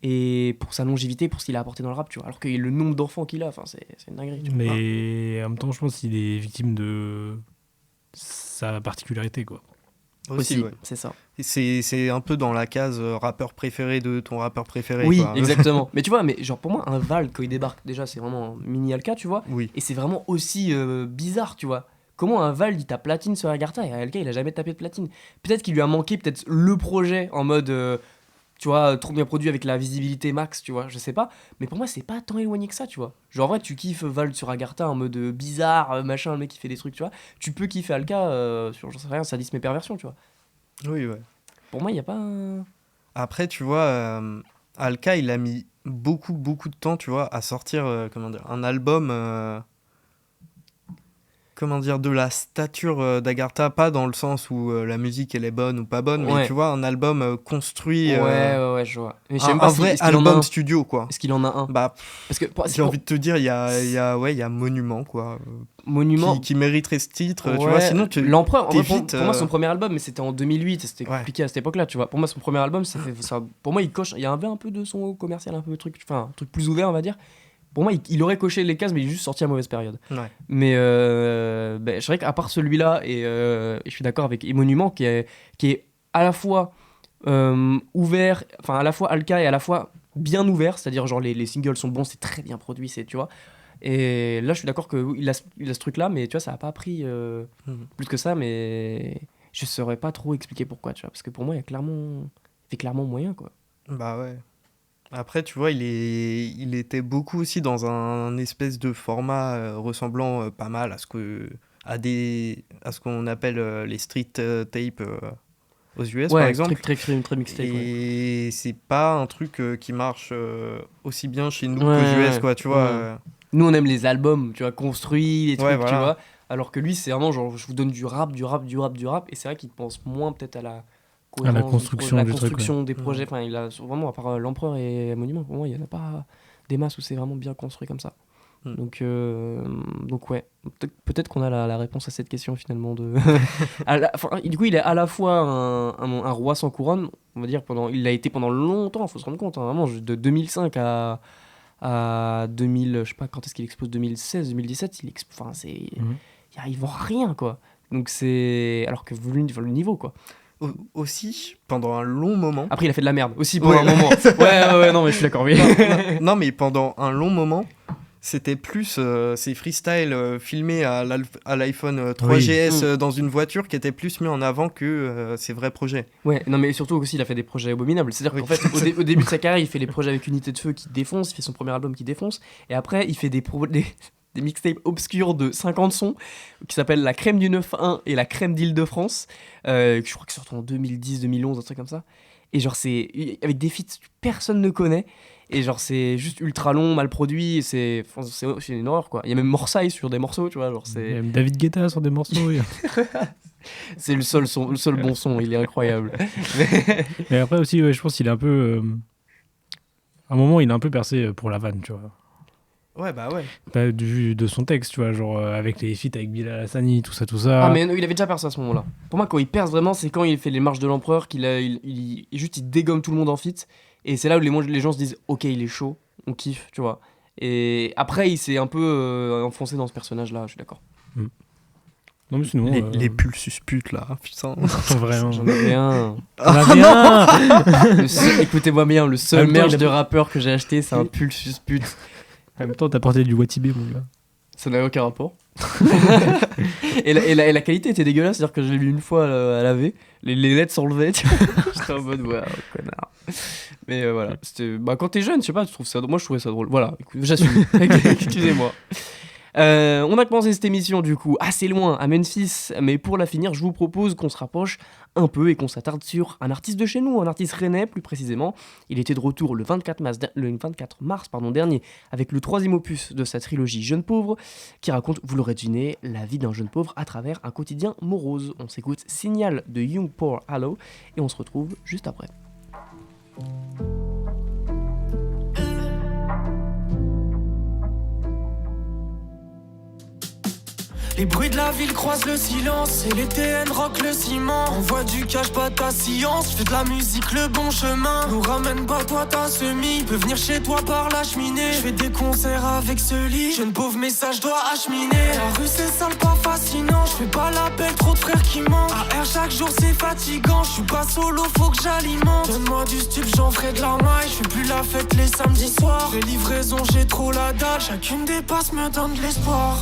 et pour sa longévité, pour ce qu'il a apporté dans le rap, tu vois. Alors que le nombre d'enfants qu'il a, c'est une dinguerie. Tu vois. Mais en même temps, je pense qu'il est victime de sa particularité, quoi. Aussi, ouais. c'est ça. C'est un peu dans la case rappeur préféré de ton rappeur préféré. Oui, quoi. exactement. Mais tu vois, genre pour moi, un Val, quand il débarque, déjà, c'est vraiment un mini Alka, tu vois. Oui. Et c'est vraiment aussi bizarre, tu vois. Comment un Val, il tape platine sur Agartha et Alka, il a jamais tapé de platine. Peut-être qu'il lui a manqué peut-être le projet en mode, tu vois, trop bien produit avec la visibilité max, tu vois, je sais pas. Mais pour moi, c'est pas tant éloigné que ça, tu vois. Genre, en vrai, tu kiffes Val sur Agartha en mode bizarre, machin, le mec qui fait des trucs, tu vois. Tu peux kiffer Alka sur, j'en sais rien, sadisme et perversion, tu vois. Oui, ouais. Pour moi, il y a pas Après, tu vois, Alka, il a mis beaucoup de temps, tu vois, à sortir un album de la stature d'Agartha, pas dans le sens où la musique elle est bonne ou pas bonne, mais tu vois, un album construit. Ouais, je vois. Mais un vrai album studio, quoi. Est-ce qu'il en a un? Bah, parce que j'ai envie de te dire, il y a Monument, quoi. Monument qui mériterait ce titre, tu vois, sinon l'Empereur, pour moi son premier album, mais c'était en 2008, c'était compliqué à cette époque-là, tu vois. Pour moi son premier album, ça, pour moi il coche, il y avait un peu de son commercial, un peu de truc, enfin un truc plus ouvert, on va dire. Pour moi, il aurait coché les cases, mais il est juste sorti à mauvaise période. Ouais. Mais c'est vrai qu'à part celui-là, et je suis d'accord avec Monument, qui est à la fois ouvert, enfin à la fois Alka et à la fois bien ouvert, c'est-à-dire genre les singles sont bons, c'est très bien produit, tu vois. Et là, je suis d'accord qu'il a ce truc-là, mais tu vois, ça n'a pas pris plus que ça, mais je saurais pas trop expliquer pourquoi, tu vois, parce que pour moi, il y a clairement moyen, quoi. Bah ouais. Après, tu vois, il était beaucoup aussi dans un espèce de format ressemblant pas mal à ce qu'on appelle les street tapes aux US, par exemple. Très mixtape. Et c'est pas un truc qui marche aussi bien chez nous qu'aux US, quoi, tu vois. Nous, on aime les albums, tu vois, construits, les trucs, voilà. tu vois. Alors que lui, c'est vraiment genre, je vous donne du rap. Et c'est vrai qu'il pense moins peut-être à la construction des projets. Enfin, il a vraiment, à part l'Empereur et Monument, pour moi, il n'y en a pas des masses où c'est vraiment bien construit comme ça. Donc ouais, peut-être qu'on a la réponse à cette question finalement. Du coup, il est à la fois un roi sans couronne, on va dire, il l'a été pendant longtemps, il faut se rendre compte, hein, vraiment, de 2005 à 2000, je sais pas quand est-ce qu'il expose, 2016, 2017, il vend rien, quoi. Donc c'est... Alors que le niveau, quoi. Aussi, pendant un long moment... Après, il a fait de la merde, aussi pendant un moment. Ouais, non, mais je suis d'accord. Oui. non, mais pendant un long moment, c'était plus ces freestyles filmés à l'iPhone 3GS dans une voiture qui étaient plus mis en avant que ses vrais projets. Ouais, non, mais surtout aussi, il a fait des projets abominables. C'est-à-dire qu'en fait, au début de sa carrière, il fait les projets avec Unité de Feu qui défonce, il fait son premier album qui défonce, et après, il fait des mixtapes obscurs de 50 sons qui s'appellent La Crème du 9-1 et La Crème d'Île-de-France, je crois que c'est sorti en 2010-2011, un truc comme ça. Et genre, c'est avec des feats que personne ne connaît. Et genre, c'est juste ultra long, mal produit. C'est une horreur, quoi. Il y a même Morsay sur des morceaux, tu vois. Genre, c'est... Il y a même David Guetta sur des morceaux. Oui. C'est le seul bon son, il est incroyable. Mais après aussi, je pense qu'il est un peu... À un moment, il est un peu percé pour la vanne, tu vois. Ouais, bah ouais. De son texte, tu vois, genre avec les feats avec Bilal Hassani, tout ça. Ah, mais non, il avait déjà percé à ce moment-là. Pour moi, quand il perce vraiment, c'est quand il fait les marches de l'Empereur, il dégomme tout le monde en feat. Et c'est là où les gens se disent, ok, il est chaud, on kiffe, tu vois. Et après, il s'est un peu enfoncé dans ce personnage-là, je suis d'accord. Non, mais sinon, les pulsus putes, là, putain. Vraiment. J'en avais un. Écoutez-moi bien, le seul merch de rappeur que j'ai acheté, c'est un pulsus pute. En même temps, t'as porté du Watibé, mon gars. Ça n'a aucun rapport. et la qualité était dégueulasse, c'est-à-dire que je l'ai lu une fois à laver, les lettres s'enlevaient, j'étais en mode ouais, connard. Mais voilà, c'était... quand t'es jeune, je sais pas, tu trouves ça... Moi je trouvais ça drôle, voilà, écoute, j'assume, excusez-moi. On a commencé cette émission du coup assez loin, à Memphis, mais pour la finir, je vous propose qu'on se rapproche un peu et qu'on s'attarde sur un artiste de chez nous, un artiste rennais plus précisément. Il était de retour le 24 mars dernier avec le 3e opus de sa trilogie Jeune pauvre, qui raconte, vous l'aurez deviné, la vie d'un jeune pauvre à travers un quotidien morose. On s'écoute Signal de Young Poor Hollow et on se retrouve juste après. Les bruits de la ville croisent le silence et les TN rock le ciment. Envoie du cash, pas ta science, fais de la musique le bon chemin. Nous ramène pas toi ta semi, peut venir chez toi par la cheminée. Je fais des concerts avec ce lit, jeune pauvre message dois acheminer. La rue c'est sale pas fascinant, je fais pas l'appel, trop de frères qui mentent. AR chaque jour c'est fatigant, je suis pas solo, faut que j'alimente. Donne-moi du stup, j'en ferai de la maille, je fais plus la fête les samedis soirs. Les livraisons j'ai trop la dalle, chacune des passes me donne de l'espoir.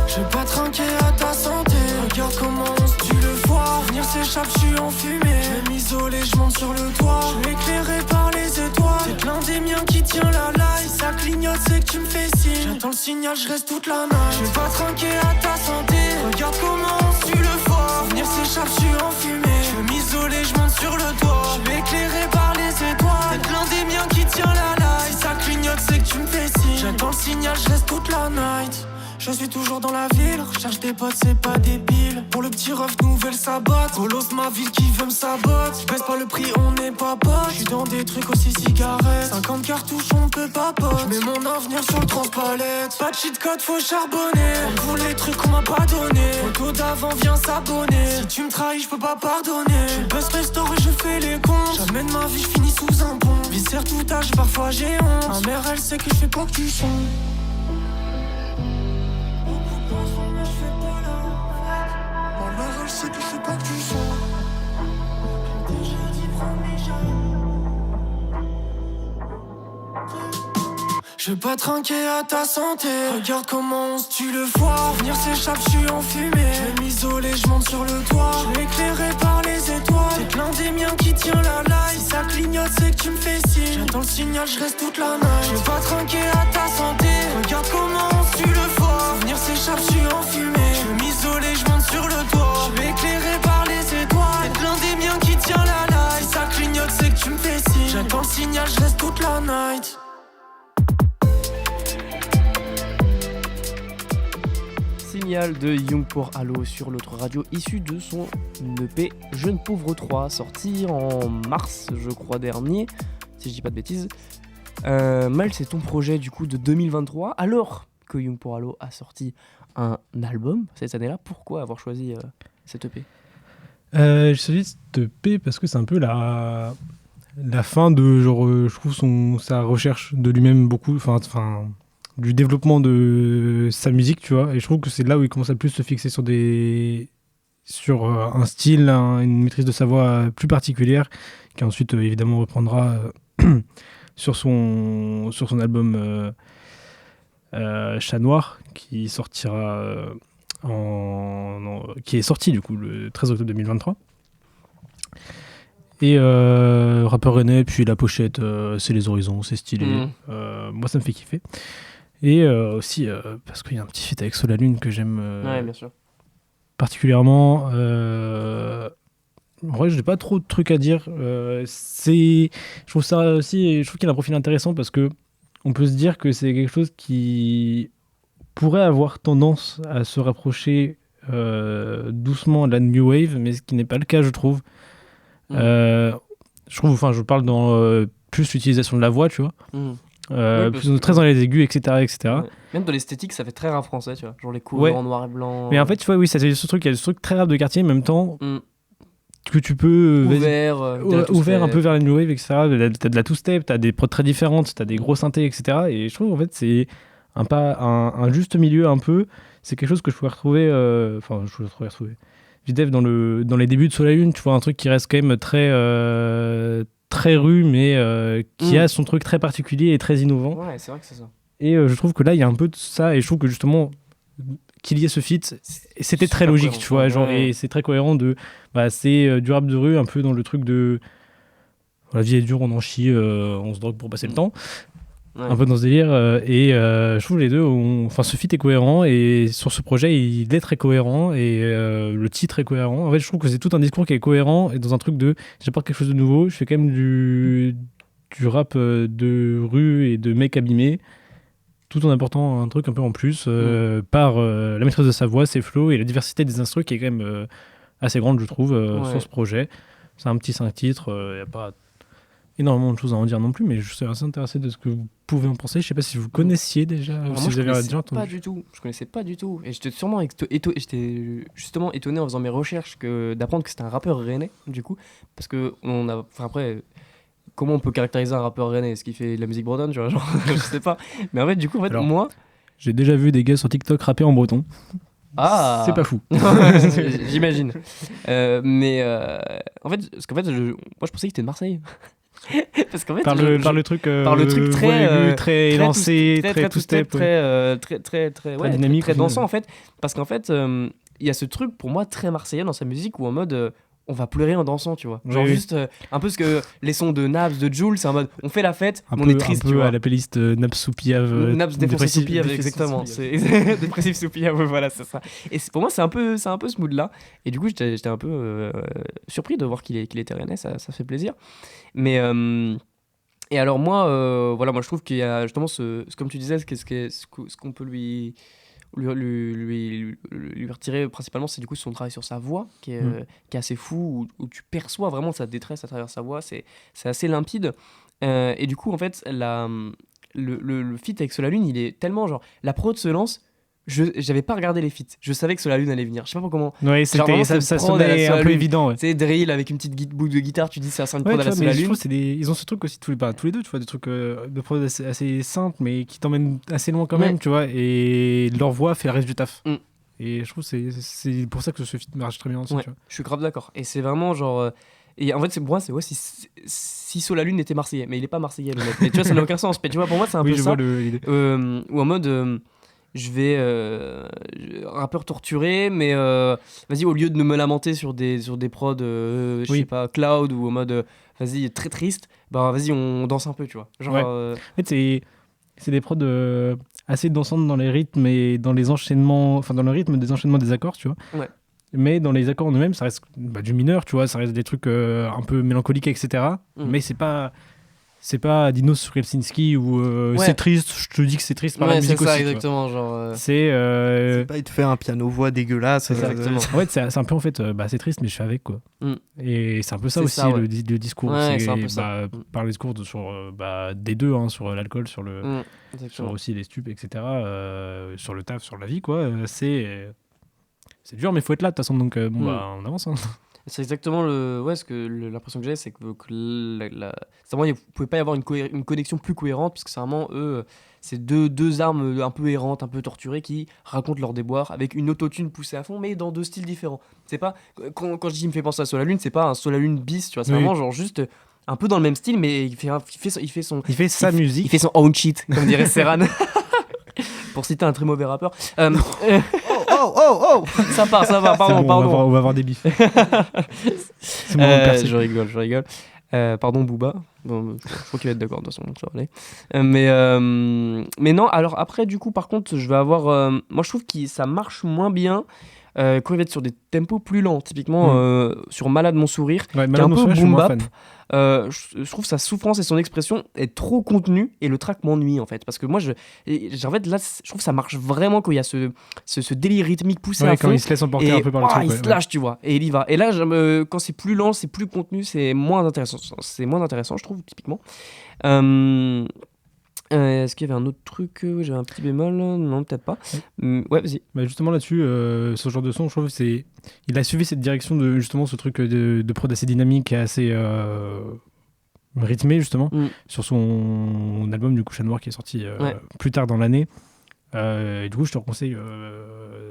Je vais pas trinquer à ta santé, regarde comment on se tue le foie. Venir s'échappe, je suis en fumée, je vais m'isoler, je monte sur le toit. Je suis éclairé par les étoiles, c'est l'un des miens qui tient la light. Si ça clignote, c'est que tu me fais signe, j'attends le signal, je reste toute la nuit. Je vais pas trinquer à ta santé, regarde comment on se tue le foie. Venir s'échappe, je suis en fumée, je vais m'isoler, je monte sur le toit. Je suis éclairé par les étoiles, c'est l'un des miens qui tient la light. Si ça clignote, c'est que tu me fais signe, j'attends le signal, je reste toute la night. Je suis toujours dans la ville, recherche des potes, c'est pas débile. Pour le petit ref, nouvelle sabote. Bolos, ma ville qui veut me sabote. Je baisse pas le prix, on n'est pas potes. J'suis dans des trucs aussi cigarettes. 50 cartouches, on peut pas pote. J'mets mon avenir sur le transpalette. Pas de cheat code, faut charbonner. Pour les trucs qu'on m'a pas donné. Photo d'avant, viens s'abonner. Si tu me trahis, j'peux pas pardonner. Je buzz restore et je fais les comptes. J'amène ma vie, j'finis sous un pont. Viscère tout âge, parfois j'ai honte. Ma mère, elle sait que j'fais pas que du son. C'est que je sais pas que tu sens. J'ai déjà dit promis jamais. Je vais pas trinquer à ta santé, regarde comment on se tue le foie. Venir s'échappe, je suis en fumée, je vais m'isoler, je monte sur le toit. Je suis éclairé par les étoiles, c'est l'un des miens qui tient la light. Si ça clignote, c'est que tu me fais signe, j'attends le signal, je reste toute la nuit. Je vais pas trinquer à ta santé, regarde comment on se tue le foie. Venir s'échappe, je suis en fumée, je vais m'isoler, je monte sur le toit. Je suis éclairé par les étoiles, c'est l'un des miens qui tient la light. Si ça clignote, c'est que tu me fais signe, j'attends le signal, je reste toute la night. Signal de Young Poor Hollow sur l'autre radio, issu de son EP Jeune pauvre 3, sorti en mars, je crois, dernier, si je dis pas de bêtises. Mal, c'est ton projet du coup de 2023, alors que Young Poor Hollow a sorti un album cette année-là. Pourquoi avoir choisi cet EP ? J'ai choisi cet EP parce que c'est un peu la fin de, genre, je trouve sa recherche de lui-même beaucoup, enfin du développement de sa musique, tu vois, et je trouve que c'est là où il commence à plus se fixer sur un style, une maîtrise de sa voix plus particulière, qui ensuite évidemment reprendra sur son album Chat Noir, qui sortira qui est sorti du coup le 13 octobre 2023. Et rappeur rennais, puis la pochette, c'est les horizons, c'est stylé. Moi ça me fait kiffer. Et aussi parce qu'il y a un petit feat avec Solalune que j'aime ouais, bien sûr. Particulièrement. En vrai, je n'ai pas trop de trucs à dire. Je trouve ça aussi, je trouve qu'il a un profil intéressant parce que on peut se dire que c'est quelque chose qui pourrait avoir tendance à se rapprocher doucement de la New Wave, mais ce qui n'est pas le cas, je trouve. Je parle dans plus l'utilisation de la voix, tu vois. Oui, plus très dans les aigus, etc. Ouais. Même dans l'esthétique, ça fait très rap français, tu vois. Genre les couleurs en noir et blanc. Mais en fait, tu vois, oui, ça, c'est ce truc, il y a ce truc très rap de quartier, en même temps que tu peux ouvert un peu vers la New Wave, etc. T'as de la two-step, t'as des prods très différentes, t'as des gros synthés, etc. Et je trouve en fait c'est un juste milieu un peu. c'est quelque chose que je pouvais retrouver. Enfin, je pouvais retrouver. Videf dans les débuts de Soul La Lune, tu vois, un truc qui reste quand même très rue, mais qui a son truc très particulier et très innovant. Ouais, c'est vrai que c'est ça. Et je trouve que là, il y a un peu de ça, et je trouve que justement, qu'il y ait ce feat, c'était très logique, cohérent, tu vois, genre, ouais. et c'est très cohérent c'est du rap de rue, un peu dans le truc de la vie est dure, on en chie, on se drogue pour passer le temps. Ouais. Un peu dans ce délire, je trouve les deux, ce feat est cohérent, et sur ce projet, il est très cohérent, et le titre est cohérent. En fait, je trouve que c'est tout un discours qui est cohérent, et dans un truc de j'apporte quelque chose de nouveau, je fais quand même du rap de rue et de mec abîmé, tout en apportant un truc un peu en plus, par la maîtrise de sa voix, ses flows, et la diversité des instruments qui est quand même assez grande, je trouve, sur ce projet. C'est un petit 5 titres, il n'y a pas énormément de choses à en dire non plus, mais je suis assez intéressé de ce que vous pouvez en penser. Je sais pas si vous connaissiez déjà, ou Alors si moi, vous avez déjà entendu. pas du tout. Je connaissais pas du tout. Et j'étais sûrement j'étais justement étonné en faisant mes recherches d'apprendre que c'était un rappeur rennais, du coup. Parce que après, comment on peut caractériser un rappeur rennais? Est-ce qu'il fait de la musique bretonne, tu vois, genre, je sais pas. Mais en fait, du coup, Alors, moi... J'ai déjà vu des gars sur TikTok rapper en breton. Ah, c'est pas fou. J'imagine. En fait, moi, je pensais qu'il était de Marseille. Parce qu'en fait, par le truc très très élancé, très two-step, très dynamique, très dansant en fait. Parce qu'en fait, il y a ce truc pour moi très marseillais dans sa musique où en mode on va pleurer en dansant, tu vois. Genre juste un peu ce que les sons de Naps, de Jul, c'est en mode on fait la fête, mais on est triste, un peu tu vois. à la playlist Naps Soupiave. Naps dépressif Soupiave, exactement. Dépressif Soupiave, voilà, c'est ça. Et pour moi, c'est un peu ce mood-là. Et du coup, j'étais un peu surpris de voir qu'il était rennais, ça fait plaisir. Mais et alors moi, moi je trouve qu'il y a justement comme tu disais, ce qu'on peut lui retirer principalement, c'est du coup son travail sur sa voix qui est assez fou, où tu perçois vraiment sa détresse à travers sa voix, c'est assez limpide, et du coup en fait le feat avec Soul La Lune, il est tellement genre la prod se lance, j'avais pas regardé les feats, je savais que Soul La Lune allait venir, je sais pas comment. Ouais, ça sonnait un peu évident. Tu sais, drill avec une petite bout de guitare, tu dis c'est un prod à la Soul La Lune. Ils ont ce truc aussi tous les deux, tu vois, des trucs de prod assez simples mais qui t'emmènent assez loin quand même, tu vois, et leur voix fait le reste du taf. Et je trouve que c'est pour ça que ce feat marche très bien aussi, tu vois. Je suis grave d'accord, et c'est vraiment genre et en fait pour moi c'est si Soul La Lune était marseillais, mais il est pas marseillais le mec, mais tu vois ça n'a aucun sens, mais tu vois pour moi c'est un peu ça ou en mode je vais rappeur torturé, mais vas-y, au lieu de me lamenter sur des prods je sais pas, cloud, ou en mode vas-y très triste, bah vas-y on danse un peu, tu vois, genre en fait c'est des prods assez dansantes dans les rythmes et dans les enchaînements, enfin dans le rythme des enchaînements des accords, tu vois, mais dans les accords en eux-mêmes ça reste du mineur, tu vois, ça reste des trucs un peu mélancoliques, etc. Mais c'est pas Dinos sur Helsinki où c'est triste, je te dis que c'est triste par la musique aussi. C'est ça, exactement. Genre, c'est pas de faire un piano-voix dégueulasse. Exactement. En fait, c'est un peu c'est triste, mais je fais avec, quoi. Et c'est un peu ça aussi, le discours. C'est un peu ça. Par le discours sur, des deux, hein, sur l'alcool, sur aussi les stupes, etc. Sur le taf, sur la vie, quoi. C'est dur, mais faut être là, de toute façon. Donc, on avance. Hein. C'est exactement l'impression que j'ai, c'est que c'est vraiment, il ne pouvait pas y avoir une connexion plus cohérente, parce que c'est vraiment c'est deux armes un peu errantes, un peu torturées, qui racontent leur déboire avec une autotune poussée à fond, mais dans deux styles différents. C'est pas, quand je dis il me fait penser à Soul La Lune, c'est pas un Soul La Lune bis, tu vois, c'est vraiment genre juste un peu dans le même style, mais il fait sa musique, il fait son own shit, comme dirait Serran. Pour citer un très mauvais rappeur. Oh Ça part, pardon. On va avoir des bifs. Je rigole. Pardon Booba. Bon, je crois qu'il va être d'accord, de toute façon, ça va aller. Mais non, alors après, du coup, par contre, je vais avoir... moi, je trouve que ça marche moins bien quand il va être sur des tempos plus lents. Typiquement, sur Malade Mon Sourire, qui est un peu boom bap. Je trouve sa souffrance et son expression est trop contenue, et le track m'ennuie en fait, parce que moi en fait là je trouve que ça marche vraiment quand il y a ce délire rythmique poussé à fond, quand il se laisse emporter un peu par le truc, il se lâche, tu vois, et il y va, et là quand c'est plus lent, c'est plus contenu, c'est moins intéressant, je trouve, typiquement. Est-ce qu'il y avait un autre truc où j'avais un petit bémol? Non, peut-être pas. Ouais, vas-y. Justement là-dessus, ce genre de son, je trouve il a suivi cette direction de justement ce truc de prod assez dynamique et assez rythmé, justement, sur son album du coup Chat Noir, qui est sorti plus tard dans l'année. Et du coup, je te conseille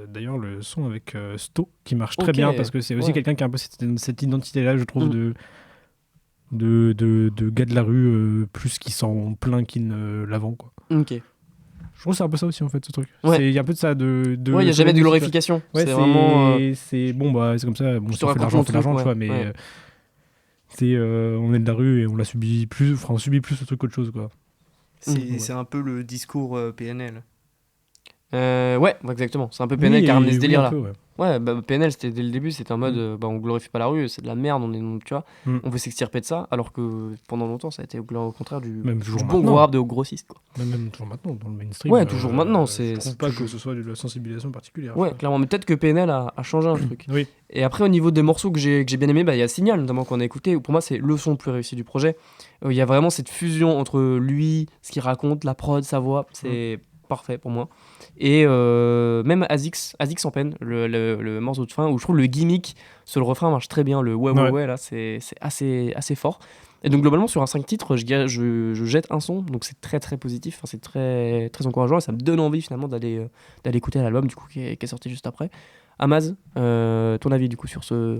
d'ailleurs le son avec Sto, qui marche très Ok. bien, parce que c'est aussi Ouais. quelqu'un qui a un peu cette identité-là, je trouve, de gars de la rue, plus qui s'en plaint qu'il ne l'avant, quoi. Ok. Je trouve que c'est un peu ça aussi, en fait, ce truc. Ouais. Il y a un peu de ça, Ouais, il n'y a jamais de glorification. Ouais, c'est vraiment. c'est bon, bah, c'est comme ça. Bon, Je si te on fait de raconte l'argent, mon on fait de l'argent, truc, tu vois, ouais, mais ouais. on est de la rue et on l'a subi plus, enfin, on subit plus le truc qu'autre chose, quoi. C'est un peu le discours PNL. Ouais, exactement. C'est un peu PNL qui a ramené ce un délire-là. peu, ouais. Ouais, bah, PNL, c'était dès le début, c'était en mode on glorifie pas la rue, c'est de la merde, tu vois, on veut s'extirper de ça, alors que pendant longtemps, ça a été au contraire du Même toujours bon maintenant. gros rap de grossiste, quoi. Même toujours maintenant, dans le mainstream. Ouais, toujours maintenant, Je c'est trouve pas toujours- que ce soit de la sensibilisation particulière. Ouais, tu clairement, mais peut-être que PNL a changé un truc. Oui. Et après, au niveau des morceaux que j'ai bien aimé, il y a Signal, notamment, qu'on a écouté, où pour moi, c'est le son le plus réussi du projet. Il y a vraiment cette fusion entre lui, ce qu'il raconte, la prod, sa voix, c'est parfait pour moi. Et même Azix en peine, le morceau de fin, où je trouve le gimmick sur le refrain marche très bien, le ouais, là, c'est assez fort. Et donc, globalement, sur un 5 titres, je jette un son, donc c'est très très positif, c'est très, très encourageant, et ça me donne envie finalement d'aller écouter l'album, du coup, qui est sorti juste après. Amaz, ton avis, du coup, sur ce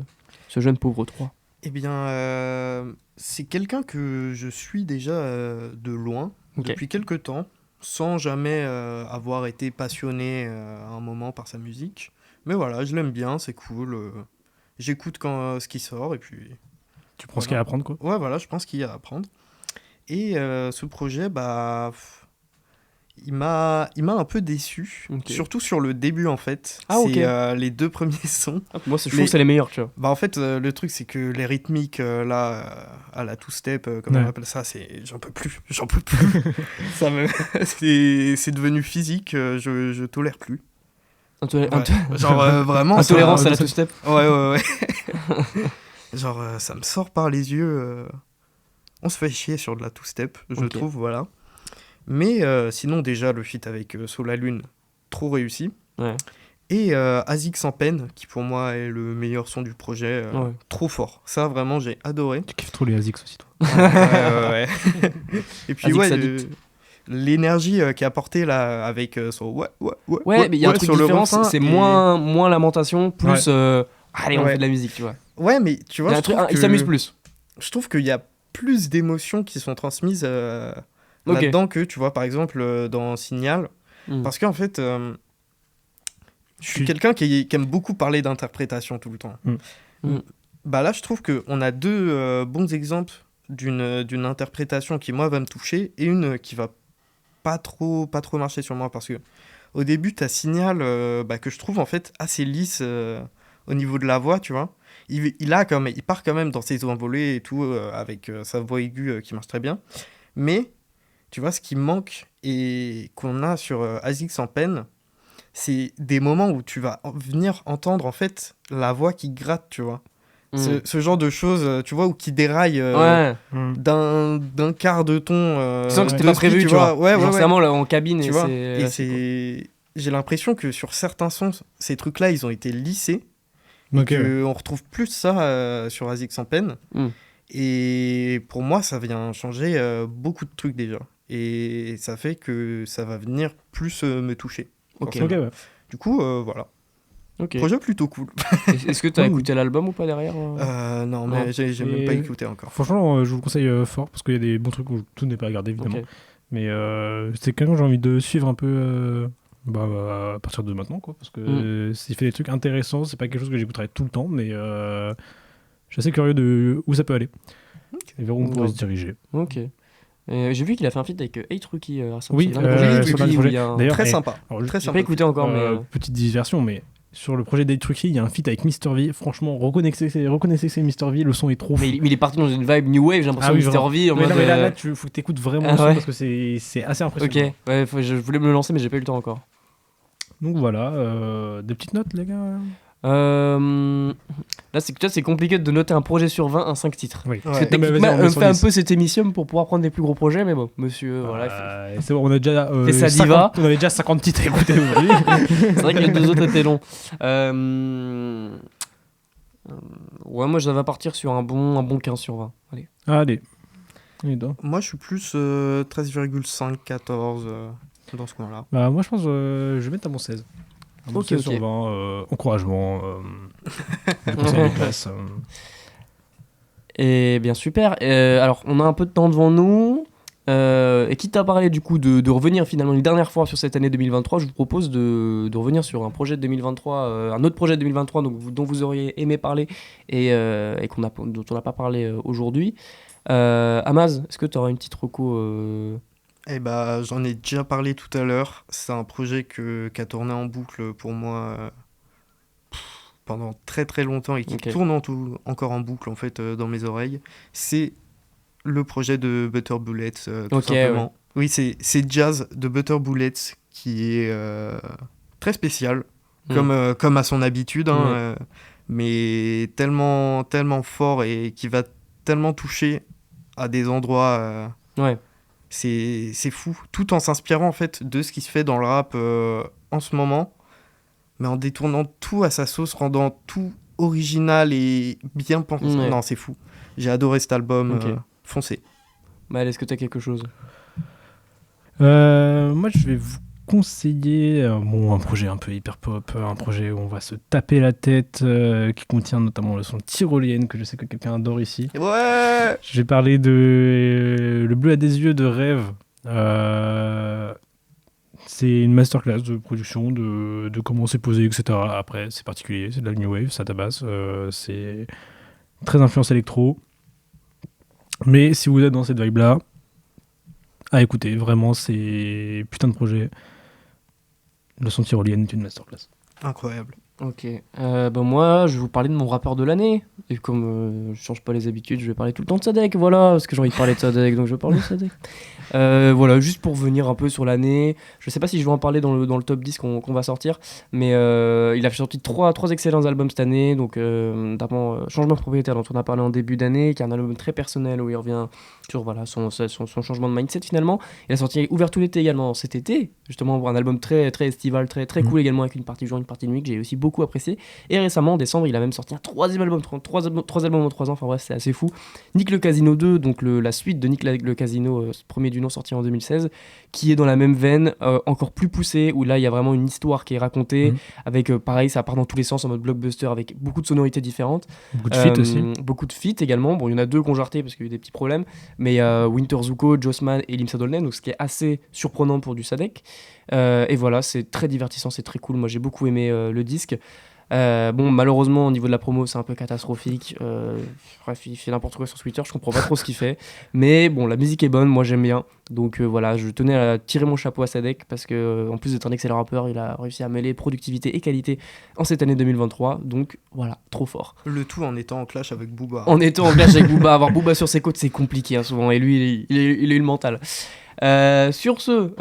jeune pauvre 3? Eh bien, c'est quelqu'un que je suis déjà de loin, depuis quelques temps, sans jamais avoir été passionné à un moment par sa musique. Mais voilà, je l'aime bien, c'est cool. J'écoute quand ce qui sort, et puis... Tu prends ce qu'il y a à apprendre, quoi. Ouais, voilà, je pense qu'il y a à apprendre. Et ce projet, il m'a un peu déçu, surtout sur le début en fait. C'est les 2 premiers sons. Moi, je trouve que c'est les meilleurs, tu vois. En fait, le truc, c'est que les rythmiques, là, à la two-step, comme on appelle ça, j'en peux plus. C'est devenu physique, je tolère plus. Genre, vraiment... Intolérance à la two-step. Ouais. Genre, ça me sort par les yeux. On se fait chier sur de la two-step, je trouve, voilà. Mais sinon, déjà, le feat avec Solalune, trop réussi. Ouais. Et Azix en peine, qui pour moi est le meilleur son du projet, trop fort. Ça, vraiment, j'ai adoré. Tu kiffes trop les Azix aussi, toi. Ouais. Et puis, l'énergie qu'il a apportée là, avec son ouais, mais il y a un truc différent, c'est moins lamentation, plus allez, on fait de la musique, tu vois. Ouais, mais tu vois, il s'amuse plus. Je trouve qu'il y a plus d'émotions qui sont transmises là-dedans que, tu vois, par exemple, dans Signal. Parce qu'en fait, je suis quelqu'un qui aime beaucoup parler d'interprétation tout le temps. Là, je trouve qu'on a 2 bons exemples d'une interprétation qui, moi, va me toucher, et une qui va pas trop marcher sur moi, parce que au début, t'as Signal que je trouve en fait assez lisse au niveau de la voix, tu vois. Il part quand même dans ses envolées et tout, avec sa voix aiguë qui marche très bien. Mais, tu vois, ce qui manque et qu'on a sur Azix en peine, c'est des moments où tu vas venir entendre en fait la voix qui gratte, tu vois. Ce genre de choses, tu vois, ou qui déraille d'un quart de ton. Tu sens que c'était pas prévu, tu vois. Ouais. Vraiment là en cabine, tu et vois. c'est. J'ai l'impression que sur certains sons, ces trucs-là, ils ont été lissés. On retrouve plus ça sur Azix en peine. Et pour moi, ça vient changer beaucoup de trucs déjà. Et ça fait que ça va venir plus me toucher. Ouais. Du coup, voilà. Projet plutôt cool. Est-ce que tu as écouté l'album ou pas derrière Non, mais j'ai même pas écouté encore. Franchement, je vous le conseille fort, parce qu'il y a des bons trucs où tout n'est pas à garder, évidemment. Mais c'est quelqu'un que j'ai envie de suivre un peu à partir de maintenant, quoi. Parce que s'il fait des trucs intéressants, c'est pas quelque chose que j'écouterai tout le temps, mais je suis assez curieux de où ça peut aller. Et vers où on pourrait se diriger. Ok. J'ai vu qu'il a fait un feat avec A-Trucky récemment. Oui, sur le projet. D'ailleurs, très sympa. J'ai pas écouté encore, mais... Petite diversion, mais sur le projet d'A-Trucky, il y a un feat avec Mr V. Franchement, reconnaissez que c'est Mr V, le son est trop fou. Mais il est parti dans une vibe New Wave, j'ai l'impression, Mr V. Mais là, faut que t'écoutes vraiment le son, parce que c'est assez impressionnant. Ok, ouais, je voulais me le lancer, mais j'ai pas eu le temps encore. Donc voilà, des petites notes, les gars. Là, c'est compliqué de noter un projet sur 20 en 5 titres. Oui. Parce que techniquement, on fait un peu cette émission pour pouvoir prendre des plus gros projets, mais bon, monsieur, voilà. C'est bon, on a déjà fait sa diva. On avait déjà 50 titres à écouter aujourd'hui. C'est vrai que les 2 autres étaient longs. Ouais, moi, je vais partir sur un bon 15 sur 20. Allez. Allez. Moi, je suis plus 13,5, 14. dans ce coin-là. Bah, moi, je pense je vais mettre à mon 16. À mon Ok, 16 ok. sur 20, encouragement, le conseil de classe. Et bien super. Alors on a un peu de temps devant nous. Et quitte à parler du coup de revenir finalement une dernière fois sur cette année 2023, je vous propose de revenir sur un projet de 2023, un autre projet de 2023 dont vous auriez aimé parler et dont on n'a pas parlé aujourd'hui. Amaz, est-ce que tu auras une petite reco Eh bah, j'en ai déjà parlé tout à l'heure. C'est un projet qui a tourné en boucle pour moi pendant très très longtemps et qui Ok. tourne encore en boucle en fait dans mes oreilles. C'est le projet de Butter Bullets, tout Ok, simplement. Oui, c'est Jazz de Butter Bullets qui est très spécial, comme à son habitude, hein, Ouais. mais tellement, tellement fort et qui va tellement toucher à des endroits. Ouais. C'est fou, tout en s'inspirant en fait de ce qui se fait dans le rap en ce moment, mais en détournant tout à sa sauce, rendant tout original et bien pensé. Ouais. Non, c'est fou. J'ai adoré cet album. Ok. Foncez. Maël, est-ce que tu as quelque chose Moi, je vais vous conseiller un projet un peu hyper pop, un projet où on va se taper la tête, qui contient notamment le son tyrolienne, que je sais que quelqu'un adore ici. Ouais. Je vais parler de Le bleu à des yeux de Rêve. C'est une masterclass de production, de comment c'est posé, etc. Après, c'est particulier, c'est de la new wave, ça tabasse, c'est très influence électro. Mais si vous êtes dans cette vibe-là, à écouter, vraiment, c'est putain de projet. Le son tyrolienne est une masterclass. Incroyable. Ok. Moi, je vais vous parler de mon rappeur de l'année. Et comme je change pas les habitudes, je vais parler tout le temps de Sadek. Voilà, parce que j'ai envie de parler de Sadek, donc je vais parler de Sadek. Voilà, juste pour venir un peu sur l'année. Je sais pas si je vais en parler dans le top 10 qu'on va sortir, mais il a sorti trois excellents albums cette année. Donc, notamment Changement de propriétaire, dont on a parlé en début d'année, qui est un album très personnel où il revient sur voilà, son changement de mindset finalement. Il a sorti Ouvert tout l'été également cet été, justement, un album très, très estival, très, très cool également, avec une partie jour, une partie nuit que j'ai aussi beaucoup apprécié. Et récemment, en décembre, il a même sorti un troisième album, trois albums en 3 ans, enfin bref, c'est assez fou. Nick le Casino 2, donc la suite de Nick le Casino, premier du nom, sorti en 2016, qui est dans la même veine, encore plus poussée, où là, il y a vraiment une histoire qui est racontée, avec, pareil, ça part dans tous les sens, en mode blockbuster, avec beaucoup de sonorités différentes. Beaucoup de feats aussi. Beaucoup de feats également. Bon, il y en a 2 qu'on jarté parce qu'il y a eu des petits problèmes, mais Winter Zuko, Jossman et Limsa Dolnen, donc ce qui est assez surprenant pour du Sadek. Et voilà, c'est très divertissant, c'est très cool. Moi, j'ai beaucoup aimé le disque. Malheureusement, au niveau de la promo, c'est un peu catastrophique. Bref, il fait n'importe quoi sur Twitter, je comprends pas trop ce qu'il fait. Mais bon, la musique est bonne, moi j'aime bien. Donc voilà, je tenais à tirer mon chapeau à Sadek parce que, en plus d'être un excellent rappeur, il a réussi à mêler productivité et qualité en cette année 2023. Donc voilà, trop fort. Le tout en étant en clash avec Booba. En étant en clash avec Booba, avoir Booba sur ses côtes, c'est compliqué souvent. Et lui, il a eu le mental. Sur ce,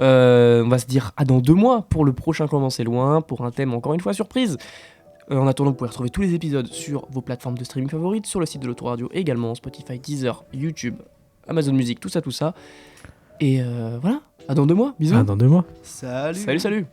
on va se dire à dans 2 mois pour le prochain Comment c'est loin, pour un thème encore une fois surprise. En attendant, vous pouvez retrouver tous les épisodes sur vos plateformes de streaming favorites, sur le site de l'Autoradio également, Spotify, Deezer, YouTube, Amazon Music, tout ça. Et voilà, à dans 2 mois, bisous. Ah, dans 2 mois. Salut. Salut.